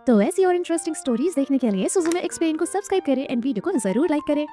तो ऐसी और इंटरेस्टिंग स्टोरीज देखने के लिए सुजुमे एक्सप्लेन को सब्सक्राइब करें एंड वीडियो को जरूर लाइक करें।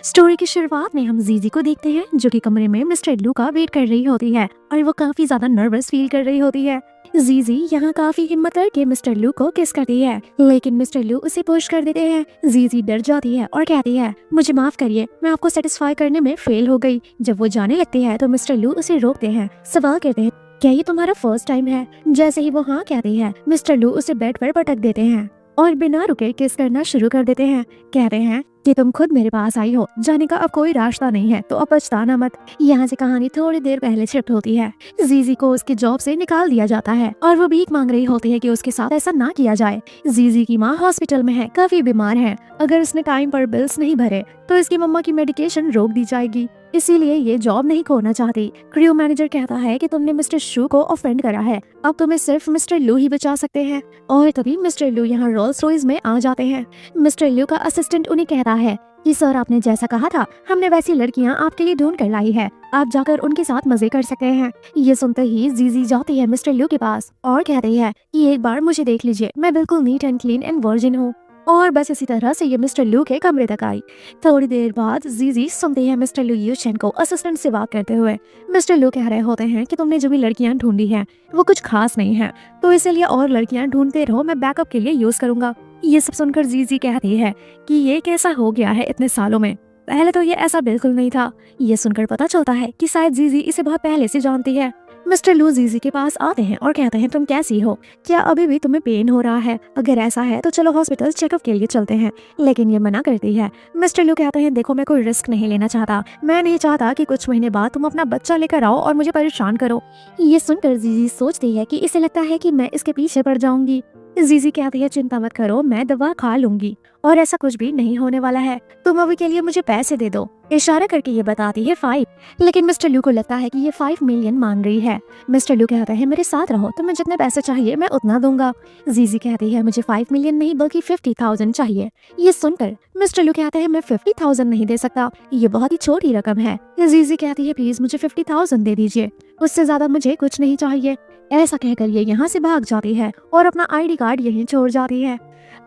स्टोरी की शुरुआत में हम जीजी को देखते हैं जो कि कमरे में मिस्टर लू का वेट कर रही होती है और वो काफी ज्यादा नर्वस फील कर रही होती है। जीजी यहाँ काफी हिम्मत करके मिस्टर लू को किस करती है, लेकिन मिस्टर लू उसे पुश कर देते हैं। जीजी डर जाती है और कहती है, मुझे माफ करिए, मैं आपको सेटिस्फाई करने में फेल हो गई। जब वो जाने लगती है तो मिस्टर लू उसे रोकते हैं, सवाल करते हैं, क्या ये तुम्हारा फर्स्ट टाइम है? जैसे ही वो हाँ कहती है, मिस्टर लू उसे बेड पर पटक देते हैं और बिना रुके किस करना शुरू कर देते हैं। कहते हैं कि तुम खुद मेरे पास आई हो, जाने का अब कोई रास्ता नहीं है, तो अब पछताना मत। यहाँ से कहानी थोड़ी देर पहले शिफ्ट होती है। जीजी को उसकी जॉब से निकाल दिया जाता है और वो भीख मांग रही होती है कि उसके साथ ऐसा ना किया जाए। जीजी की माँ हॉस्पिटल में है, काफी बीमार है। अगर उसने टाइम पर बिल्स नहीं भरे तो इसकी मम्मा की मेडिकेशन रोक दी जाएगी, इसीलिए ये जॉब नहीं खोना चाहती। क्रू मैनेजर कहता है कि तुमने मिस्टर शू को ऑफेंड करा है, अब तुम्हें सिर्फ मिस्टर लू ही बचा सकते हैं। और तभी मिस्टर लू यहाँ रोल्स रॉयस में आ जाते हैं। मिस्टर लू का असिस्टेंट उन्हें कहता है कि सर, आपने जैसा कहा था, हमने वैसी लड़कियां आपके लिए ढूंढ कर लाई है, आप जाकर उनके साथ मजे कर सकते हैं। ये सुनते ही जीजी जाती है मिस्टर लू के पास और कहती है कि एक बार मुझे देख लीजिए, मैं बिल्कुल neat and clean and virgin हूँ। और बस इसी तरह से ये मिस्टर लू के कमरे तक आई। थोड़ी देर बाद जीजी सुनते हैं मिस्टर लू यूचेन को असिस्टेंट से बात करते हुए। मिस्टर लू कह रहे होते हैं कि तुमने जो भी लड़कियां ढूंढी हैं वो कुछ खास नहीं है, तो इसलिए और लड़कियां ढूंढते रहो, मैं बैकअप के लिए यूज करूंगा। ये सब सुनकर जीजी कहती है कि ये कैसा हो गया है इतने सालों में, पहले तो ये ऐसा बिल्कुल नहीं था। ये सुनकर पता चलता है कि शायद जीजी इसे बहुत पहले से जानती है। मिस्टर लू जीजी के पास आते हैं और कहते हैं, तुम कैसी हो? क्या अभी भी तुम्हें पेन हो रहा है? अगर ऐसा है तो चलो हॉस्पिटल चेकअप के लिए चलते हैं। लेकिन ये मना करती है। मिस्टर लू कहते हैं, देखो, मैं कोई रिस्क नहीं लेना चाहता, मैं नहीं चाहता कि कुछ महीने बाद तुम अपना बच्चा लेकर आओ और मुझे परेशान करो। ये सुनकर जीजी सोचती है कि इसे लगता है कि मैं इसके पीछे पड़ जाऊंगी। जीजी कहती है, चिंता मत करो, मैं दवा खा लूंगी और ऐसा कुछ भी नहीं होने वाला है, तुम अभी के लिए मुझे पैसे दे दो। इशारा करके ये बताती है 5, लेकिन मिस्टर लू को लगता है कि ये 5 मिलियन मांग रही है। मिस्टर लू कहता है, मेरे साथ रहो, तुम्हें जितने पैसे चाहिए मैं उतना दूंगा। जीजी कहती है, मुझे 5 मिलियन नहीं बल्कि 50,000 चाहिए। ये सुनकर मिस्टर लू कहते हैं, मैं 50,000 नहीं दे सकता, ये बहुत ही छोटी रकम है। जीजी कहती है, प्लीज मुझे 50,000 दे दीजिए, उससे ज्यादा मुझे कुछ नहीं चाहिए। ऐसा कहकर ये यहाँ से भाग जाती है और अपना ID कार्ड यहीं छोड़ जाती है।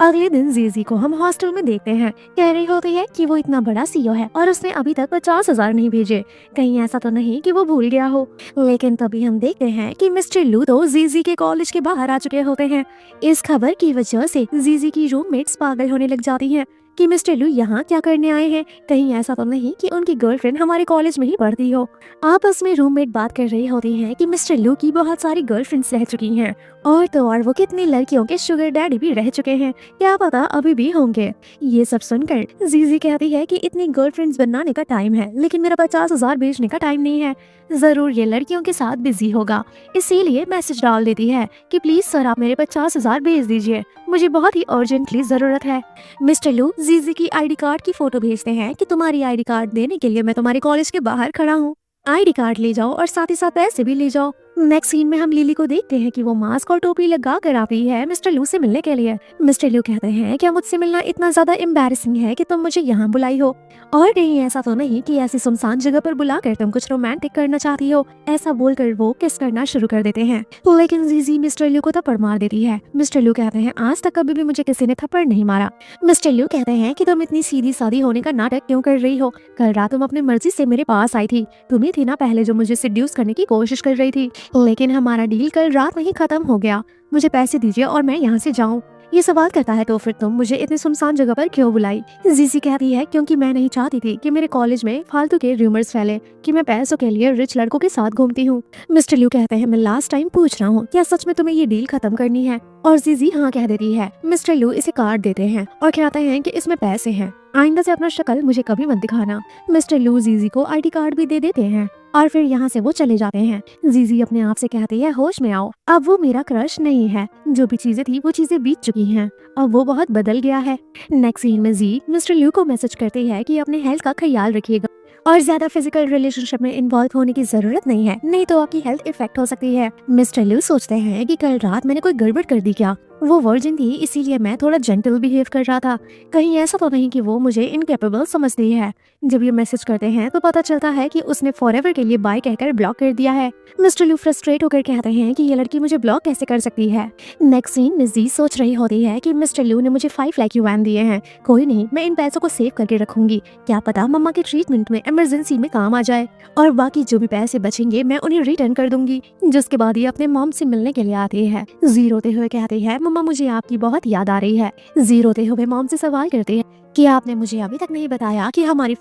अगले दिन जीजी को हम हॉस्टल में देखते हैं। कह रही होती है कि वो इतना बड़ा CEO है और उसने अभी तक 50,000 नहीं भेजे, कहीं ऐसा तो नहीं कि वो भूल गया हो। लेकिन तभी हम देखते हैं कि मिस्टर लू तो जीजी के कॉलेज के बाहर आ चुके होते हैं। इस खबर की वजह से जीजी की रूममेट्स पागल होने लग जाती हैं कि मिस्टर लू यहाँ क्या करने आए हैं, कहीं ऐसा तो नहीं कि उनकी गर्लफ्रेंड हमारे कॉलेज में ही पढ़ती हो। आपस में रूममेट बात कर रही होती हैं कि मिस्टर लू की बहुत सारी गर्लफ्रेंड्स रह चुकी हैं और तो और वो कितनी लड़कियों के शुगर डैडी भी रह चुके हैं, क्या पता अभी भी होंगे। ये सब सुनकर जीजी कहती है कि इतनी गर्लफ्रेंड्स बनाने का टाइम है, लेकिन मेरा 50,000 भेजने का टाइम नहीं है, जरूर ये लड़कियों के साथ बिजी होगा। इसीलिए मैसेज डाल देती है कि प्लीज सर, आप मेरे 50,000 भेज दीजिए, मुझे बहुत ही अर्जेंटली जरूरत है। मिस्टर लू जीजी की ID कार्ड की फोटो भेजते हैं कि तुम्हारी ID कार्ड देने के लिए मैं तुम्हारे कॉलेज के बाहर खड़ा हूँ, ID कार्ड ले जाओ और साथ ही साथ पैसे भी ले जाओ। नेक्स्ट सीन में हम लिली को देखते हैं कि वो मास्क और टोपी लगा कर आती है मिस्टर लू से मिलने के लिए। मिस्टर लू कहते हैं, क्या मुझसे मिलना इतना ज्यादा एम्बैरेसिंग है कि तुम मुझे यहाँ बुलाई हो? और कहीं ऐसा तो नहीं कि ऐसी सुनसान जगह पर बुलाकर तुम कुछ रोमांटिक करना चाहती हो? ऐसा बोलकर वो किस करना शुरू कर देते हैं, लेकिन जीजी मिस्टर लू को थप्पड़ मार देती है। मिस्टर लू कहते हैं, आज तक कभी भी मुझे किसी ने थप्पड़ नहीं मारा। मिस्टर लू कहते हैं कि तुम इतनी सीधी सादी होने का नाटक क्यों कर रही हो? कल रात तुम अपनी मर्जी से मेरे पास आई थी, तुम्हें थी ना पहले जो मुझे सेड्यूस करने की कोशिश कर रही थी, लेकिन हमारा डील कल रात में ही खत्म हो गया, मुझे पैसे दीजिए और मैं यहाँ से जाऊँ। ये सवाल करता है, तो फिर तुम मुझे इतनी सुनसान जगह पर क्यों बुलाई? जीजी कहती है, क्योंकि मैं नहीं चाहती थी कि मेरे कॉलेज में फालतू के रूमर्स फैले कि मैं पैसों के लिए रिच लड़कों के साथ घूमती हूँ। मिस्टर लू कहते हैं, मैं लास्ट टाइम पूछ रहा हूँ, क्या सच में तुम्हें ये डील खत्म करनी है? और जीजी हाँ कह देती है। मिस्टर लू इसे कार्ड देते हैं और कहते हैं कि इसमें पैसे हैं, आइंदा से अपना शक्ल मुझे कभी मत दिखाना। मिस्टर लू जीजी को ID कार्ड भी दे देते हैं और फिर यहाँ से वो चले जाते हैं। जीजी अपने आप से कहती है, होश में आओ, अब वो मेरा क्रश नहीं है, जो भी चीजें थी वो चीजें बीत चुकी हैं, अब वो बहुत बदल गया है। नेक्स्ट सीन में जी मिस्टर लू को मैसेज करती है कि अपने हेल्थ का ख्याल रखिएगा और ज्यादा फिजिकल रिलेशनशिप में इन्वॉल्व होने की जरूरत नहीं है, नहीं तो आपकी हेल्थ इफेक्ट हो सकती है। मिस्टर लू सोचते हैं कि कल रात मैंने कोई गड़बड़ कर दी क्या, वो वर्जिन थी, इसीलिए मैं थोड़ा जेंटल बिहेव कर रहा था। कहीं ऐसा तो नहीं कि वो मुझे इनकेपेबल समझती है। जब ये मैसेज करते हैं तो पता चलता है कि उसने फॉरएवर के लिए बाय कहकर ब्लॉक कर दिया है। मिस्टर लू फ्रस्ट्रेट होकर कहते हैं कि ये लड़की मुझे ब्लॉक कैसे कर सकती है। नेक्स्ट सीन में जी सोच रही होती है कि मिस्टर लू ने मुझे 5 लाख दिए हैं, कोई नहीं, मैं इन पैसों को सेव करके रखूंगी, क्या पता मम्मा के ट्रीटमेंट में इमरजेंसी में काम आ जाए, और बाकी जो भी पैसे बचेंगे मैं उन्हें रिटर्न कर दूंगी। जिसके बाद ये अपने मॉम से मिलने के लिए आती है। जी रोते हुए कहती है, मम्मा मुझे आपकी बहुत याद आ रही है। जी रोते हुए मॉम से सवाल करती है कि आपने मुझे अभी तक नहीं बताया कि हमारी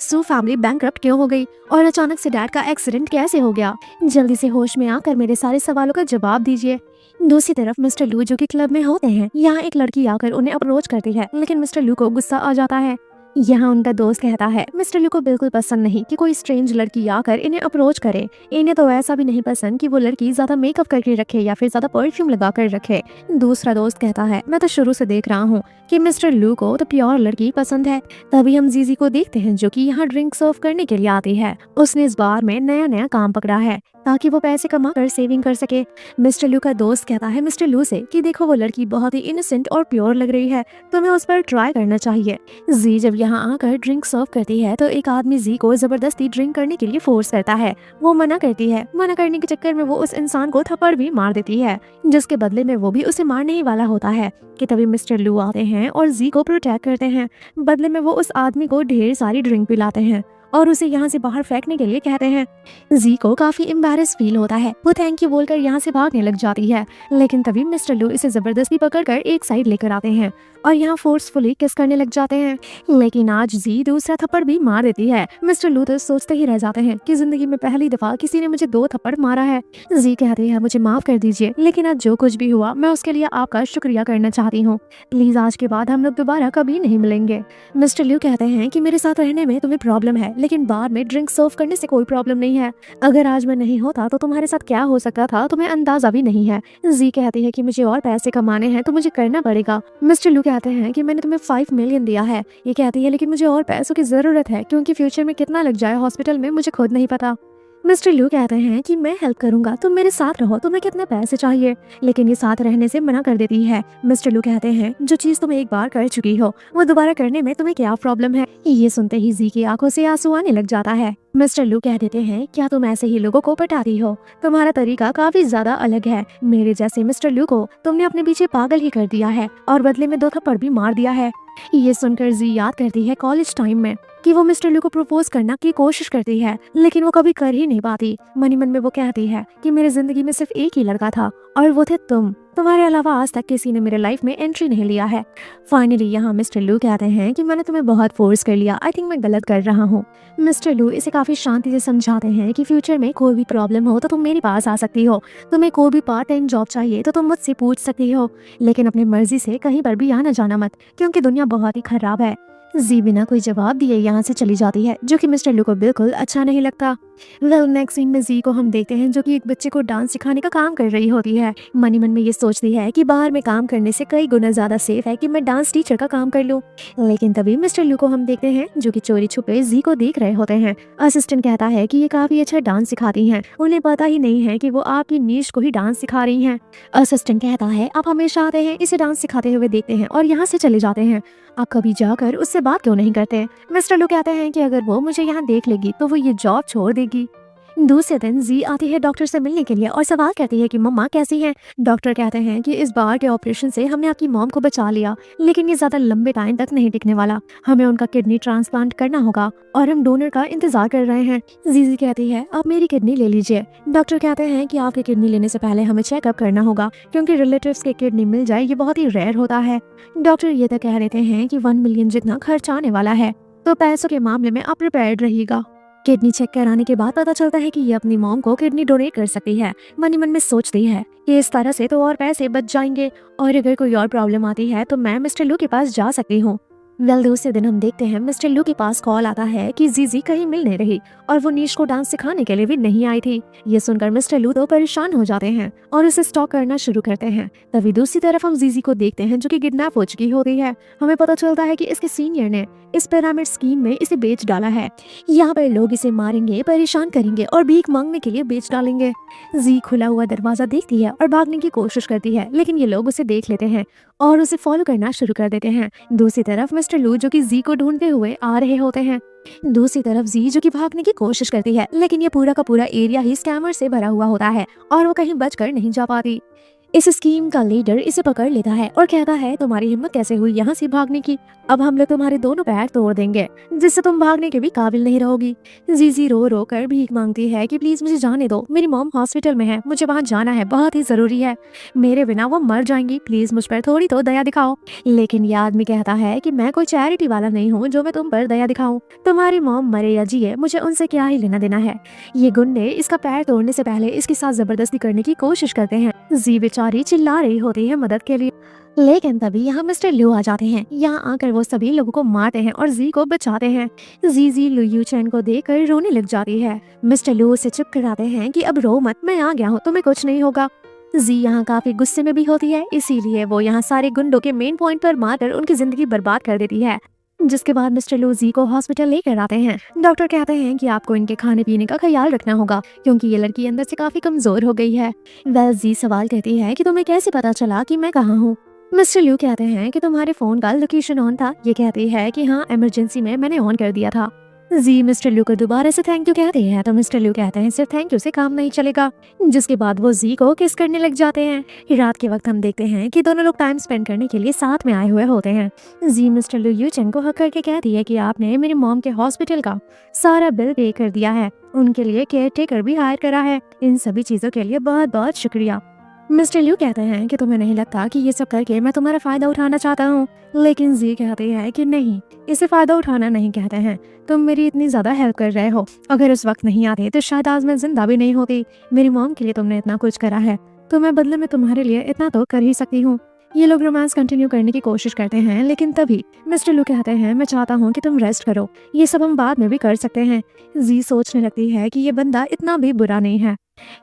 सू फैमिली बैंकरप्ट क्यों हो गई और अचानक से डैड का एक्सीडेंट कैसे हो गया। जल्दी से होश में आकर मेरे सारे सवालों का जवाब दीजिए। दूसरी तरफ मिस्टर लू जो कि क्लब में होते हैं, यहाँ एक लड़की आकर उन्हें अप्रोच करती है, लेकिन मिस्टर लू को गुस्सा आ जाता है। यहाँ उनका दोस्त कहता है मिस्टर लू को बिल्कुल पसंद नहीं कि कोई स्ट्रेंज लड़की आकर इन्हें अप्रोच करे। इन्हें तो ऐसा भी नहीं पसंद कि वो लड़की ज्यादा मेकअप करके रखे या फिर ज्यादा परफ्यूम लगा कर रखे। दूसरा दोस्त कहता है मैं तो शुरू से देख रहा हूँ कि मिस्टर लू को तो प्योर लड़की पसंद है। तभी हम जीजी को देखते हैं जो कि यहाँ ड्रिंक सर्व करने के लिए आती है। उसने इस बार में नया नया काम पकड़ा है ताकि वो पैसे कमा कर सेविंग कर सके। मिस्टर लू का दोस्त कहता है मिस्टर लू से कि देखो वो लड़की बहुत ही इनोसेंट और प्योर लग रही है, तुम्हें उस पर ट्राई करना चाहिए। जी जब यहाँ आकर ड्रिंक सर्व करती है तो एक आदमी जी को जबरदस्ती ड्रिंक करने के लिए फोर्स करता है। वो मना करती है। मना करने के चक्कर में वो उस इंसान को थप्पड़ भी मार देती है, जिसके बदले में वो भी उसे मारने ही वाला होता है कि तभी मिस्टर लू आते हैं और जी को प्रोटेक्ट करते हैं। बदले में वो उस आदमी को ढेर सारी ड्रिंक पिलाते हैं और उसे यहाँ से बाहर फेंकने के लिए कहते हैं। जी को काफी एम्बैरेस फील होता है। वो थैंक यू बोलकर यहाँ से भागने लग जाती है, लेकिन तभी मिस्टर लू इसे जबरदस्ती पकड़कर एक साइड लेकर आते हैं और यहाँ फोर्सफुली किस करने लग जाते हैं। लेकिन आज जी दूसरा थप्पड़ भी मार देती है। मिस्टर लू तो सोचते ही रह जाते हैं कि जिंदगी में पहली दफा किसी ने मुझे 2 थप्पड़ मारा है। जी कहते हैं मुझे माफ कर दीजिए, लेकिन आज जो कुछ भी हुआ मैं उसके लिए आपका शुक्रिया करना चाहती हूँ। प्लीज आज के बाद हम लोग दोबारा कभी नहीं मिलेंगे। मिस्टर लू कहते हैं कि मेरे साथ रहने में तुम्हें प्रॉब्लम है, लेकिन बाद में ड्रिंक सर्व करने से कोई प्रॉब्लम नहीं है। अगर आज मैं नहीं होता तो तुम्हारे साथ क्या हो सकता था तुम्हें अंदाजा भी नहीं है। जी कहती है कि मुझे और पैसे कमाने हैं तो मुझे करना पड़ेगा। मिस्टर लू कहते हैं कि मैंने तुम्हें 5 मिलियन दिया है। ये कहती है लेकिन मुझे और पैसों की जरूरत है क्योंकि फ्यूचर में कितना लग जाए हॉस्पिटल में मुझे खुद नहीं पता। मिस्टर लू कहते हैं कि मैं हेल्प करूंगा, तुम मेरे साथ रहो, तुम्हें कितने पैसे चाहिए, लेकिन ये साथ रहने से मना कर देती है। मिस्टर लू कहते हैं जो चीज तुम एक बार कर चुकी हो वो दोबारा करने में तुम्हें क्या प्रॉब्लम है। ये सुनते ही जी की आंखों से आंसू आने लग जाता है। मिस्टर लू कह देते हैं क्या तुम ऐसे ही लोगों को पटाती हो, तुम्हारा तरीका काफी ज्यादा अलग है। मेरे जैसे मिस्टर लू को तुमने अपने पीछे पागल ही कर दिया है और बदले में 2 थप्पड़ भी मार दिया है। ये सुनकर जी याद करती है कॉलेज टाइम में कि वो मिस्टर लू को प्रपोज करना की कोशिश करती है, लेकिन वो कभी कर ही नहीं पाती। मनी मन में वो कहती है कि मेरी जिंदगी में सिर्फ एक ही लड़का था और वो थे तुम्हारे अलावा आज तक किसी ने मेरे लाइफ में एंट्री नहीं लिया है। फाइनली यहाँ मिस्टर लू कहते हैं कि मैंने तुम्हें बहुत फोर्स कर लिया, आई थिंक मैं गलत कर रहा हूँ। मिस्टर लू इसे काफी शांति से समझाते हैं कि फ्यूचर में कोई भी प्रॉब्लम हो तो तुम मेरे पास आ सकती हो, तुम्हें कोई भी पार्ट टाइम जॉब चाहिए तो तुम मुझसे पूछ सकती हो, लेकिन अपनी मर्जी से कहीं पर भी आना जाना मत, क्योंकि दुनिया बहुत ही खराब है। जी बिना कोई जवाब दिए यहाँ से चली जाती है, जो कि मिस्टर लू को बिल्कुल अच्छा नहीं लगता। वेल नेक्स्ट सीन में जी को हम देखते हैं जो कि एक बच्चे को डांस सिखाने का काम कर रही होती है। मनी मन में ये सोचती है कि बाहर में काम करने से कई गुना ज्यादा सेफ है कि मैं डांस टीचर का काम कर लूं। लेकिन तभी मिस्टर लू को हम देखते हैं जो कि चोरी छुपे जी को देख रहे होते हैं। असिस्टेंट कहता है कि ये काफी अच्छा डांस सिखाती हैं, उन्हें पता ही नहीं है कि वो आपकी नीश को ही डांस सिखा रही हैं। असिस्टेंट कहता है आप हमेशा आते हैं, इसे डांस सिखाते हुए देखते हैं और यहाँ से चले जाते हैं, आप कभी जाकर उससे बात क्यों नहीं करते। मिस्टर लू कहते हैं कि अगर वो मुझे यहाँ देख लेगी तो वो ये जॉब छोड़ देगी। दूसरे दिन जी आती है डॉक्टर से मिलने के लिए और सवाल करती है कि मम्मा कैसी हैं। डॉक्टर कहते हैं कि इस बार के ऑपरेशन से हमने आपकी मॉम को बचा लिया, लेकिन ये ज्यादा लंबे टाइम तक नहीं टिकने वाला, हमें उनका किडनी ट्रांसप्लांट करना होगा और हम डोनर का इंतजार कर रहे हैं। जीजी कहती है आप मेरी किडनी ले लीजिए। डॉक्टर कहते हैं कि आपकी किडनी लेने से पहले हमें चेकअप करना होगा, क्योंकि रिलेटिव्स के किडनी मिल जाए ये बहुत ही रेयर होता है। डॉक्टर ये तो कह देते हैं कि 1 मिलियन जितना खर्च आने वाला है, तो पैसों के मामले में आप प्रिपेयर्ड रहिएगा। किडनी चेक कराने के बाद पता चलता है कि ये अपनी मॉम को किडनी डोनेट कर सकती है। मनी मन में सोचती है कि इस तरह से तो और पैसे बच जाएंगे और अगर कोई और प्रॉब्लम आती है तो मैं मिस्टर लू के पास जा सकती हूँ। दूसरे दिन हम देखते हैं मिस्टर लू के पास कॉल आता है कि जीजी कहीं मिल नहीं रही और वो नीश को डांस सिखाने के लिए भी नहीं आई थी। ये सुनकर मिस्टर लू तो परेशान हो जाते हैं और उसे स्टॉक करना शुरू करते हैं। तभी दूसरी तरफ हम जीजी को देखते हैं जो कि किडनैप हो चुकी होती है। हमें पता चलता है कि इसके सीनियर ने इस पिरामिड स्कीम में इसे बेच डाला है। यहाँ पर लोग इसे मारेंगे, परेशान करेंगे और भीख मांगने के लिए बेच डालेंगे। जी खुला हुआ दरवाजा देखती है और भागने की कोशिश करती है, लेकिन ये लोग उसे देख लेते हैं और उसे फॉलो करना शुरू कर देते हैं। दूसरी तरफ मिस्टर लू जो कि जी को ढूंढते हुए आ रहे होते हैं। दूसरी तरफ जी जो कि भागने की कोशिश करती है, लेकिन ये पूरा का पूरा एरिया ही स्कैमर से भरा हुआ होता है और वो कहीं बचकर नहीं जा पाती। इस स्कीम का लीडर इसे पकड़ लेता है और कहता है तुम्हारी हिम्मत कैसे हुई यहाँ से भागने की, अब हम लोग तुम्हारे दोनों पैर तोड़ देंगे जिससे तुम भागने के भी काबिल नहीं रहोगी। जीजी रो रो कर भीख मांगती है कि प्लीज मुझे जाने दो, मेरी मॉम हॉस्पिटल में है, मुझे वहाँ जाना है, बहुत ही जरूरी है, मेरे बिना वो मर जाएंगी, प्लीज मुझ पर थोड़ी तो दया दिखाओ। लेकिन ये आदमी कहता है कि मैं कोई चैरिटी वाला नहीं हूँ जो मैं तुम पर दया दिखाऊं, तुम्हारी मॉम मरे या जिए मुझे उनसे क्या ही लेना देना है। ये गुंडे इसका पैर तोड़ने से पहले इसके साथ जबरदस्ती करने की कोशिश करते हैं। जी बेचारी चिल्ला रही होती है मदद के लिए, लेकिन तभी यहाँ मिस्टर लू आ जाते हैं। यहाँ आकर वो सभी लोगों को मारते हैं और जी को बचाते हैं। जी लू यू चैन को देखकर रोने लग जाती है। मिस्टर लू उसे चुप कराते हैं कि अब रो मत, मैं आ गया हूँ, तुम्हें कुछ नहीं होगा। जी यहाँ काफी गुस्से में भी होती है, इसीलिए वो यहाँ सारे गुंडों के मेन पॉइंट पर मारकर उनकी जिंदगी बर्बाद कर देती है। जिसके बाद मिस्टर लू जी को हॉस्पिटल लेकर आते हैं। डॉक्टर कहते हैं कि आपको इनके खाने पीने का ख्याल रखना होगा क्योंकि ये लड़की अंदर से काफी कमजोर हो गई है। जी सवाल कहती है कि तुम्हें कैसे पता चला कि मैं कहाँ हूँ। मिस्टर लू कहते हैं कि तुम्हारे फोन का लोकेशन ऑन था। ये कहती है कि हाँ, इमरजेंसी में मैंने ऑन कर दिया था। जी मिस्टर लू को दोबारा से थैंक यू कहते हैं तो मिस्टर लू कहते हैं सिर्फ थैंक यू से काम नहीं चलेगा। जिसके बाद वो जी को किस करने लग जाते हैं। रात के वक्त हम देखते हैं कि दोनों लोग टाइम स्पेंड करने के लिए साथ में आए हुए होते हैं। जी मिस्टर लू यू चैन को हक करके कहती है कि आपने मेरी मॉम के हॉस्पिटल का सारा बिल पे कर दिया है, उनके लिए केयर टेकर भी हायर करा है, इन सभी चीजों के लिए बहुत बहुत शुक्रिया। मिस्टर लू कहते हैं कि तुम्हें नहीं लगता कि ये सब करके मैं तुम्हारा फायदा उठाना चाहता हूँ। लेकिन जी कहती है कि नहीं, इसे फायदा उठाना नहीं कहते हैं, तुम मेरी इतनी ज्यादा हेल्प कर रहे हो, अगर उस वक्त नहीं आते तो शायद आज मैं जिंदा भी नहीं होती। मेरी मॉम के लिए तुमने इतना कुछ करा है तो मैं बदले में तुम्हारे लिए इतना तो कर ही सकती हूँ। ये लोग रोमांस कंटिन्यू करने की कोशिश करते हैं, लेकिन तभी मिस्टर लू कहते हैं मैं चाहता हूँ कि तुम रेस्ट करो, ये सब हम बाद में भी कर सकते हैं। जी सोचने लगती है कि ये बंदा इतना भी बुरा नहीं है।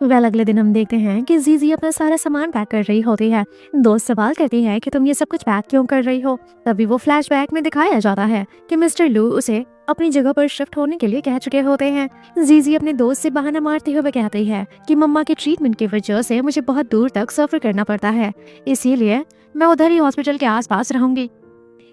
अगले दिन हम देखते हैं कि जीजी अपना सारा सामान पैक कर रही होती है। दोस्त सवाल करती है कि तुम ये सब कुछ पैक क्यों कर रही हो। तभी वो फ्लैशबैक में दिखाया जाता है कि मिस्टर लू उसे अपनी जगह पर शिफ्ट होने के लिए कह चुके होते हैं। जीजी अपने दोस्त से बहाना मारते हुए कहती है कि मम्मा के ट्रीटमेंट की वजह से मुझे बहुत दूर तक सफर करना पड़ता है, इसीलिए मैं उधर ही हॉस्पिटल के आसपास रहूंगी।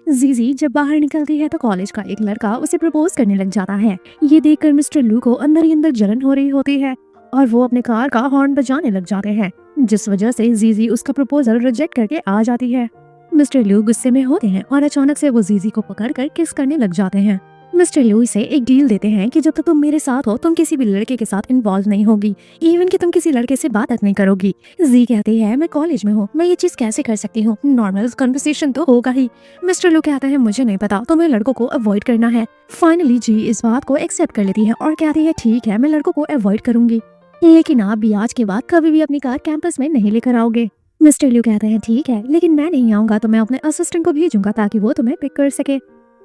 जीजी जब बाहर निकलती है तो कॉलेज का एक लड़का उसे प्रपोज करने लग जाता है। ये देखकर मिस्टर लू को अंदर ही अंदर जलन हो रही होती है और वो अपने कार का हॉर्न बजाने लग जाते हैं, जिस वजह से जीजी उसका प्रपोजल रिजेक्ट करके आ जाती है। मिस्टर लू गुस्से में होते हैं और अचानक से वो जीजी को पकड़कर किस करने लग जाते हैं। मिस्टर लू इसे एक डील देते हैं कि जब तक तुम मेरे साथ हो तुम किसी भी लड़के के साथ इन्वॉल्व नहीं होगी, इवन कि तुम किसी लड़के से बात तक नहीं करोगी। जी कहती है मैं कॉलेज में हूँ, मैं ये चीज कैसे कर सकती हूँ, नॉर्मल कन्वर्सेशन तो होगा ही। मिस्टर लू कहते हैं मुझे नहीं पता, तुम्हें लड़कों को अवॉइड करना है। फाइनली जी इस बात को एक्सेप्ट कर लेती है और कहती है ठीक है, मैं लड़कों को अवॉइड करूंगी, लेकिन आप भी आज के बाद कभी भी अपनी कार कैंपस में नहीं लेकर आओगे। मिस्टर लू कहते हैं ठीक है, लेकिन मैं नहीं आऊंगा तो मैं अपने असिस्टेंट को भेजूंगा ताकि वो तुम्हें पिक कर सके।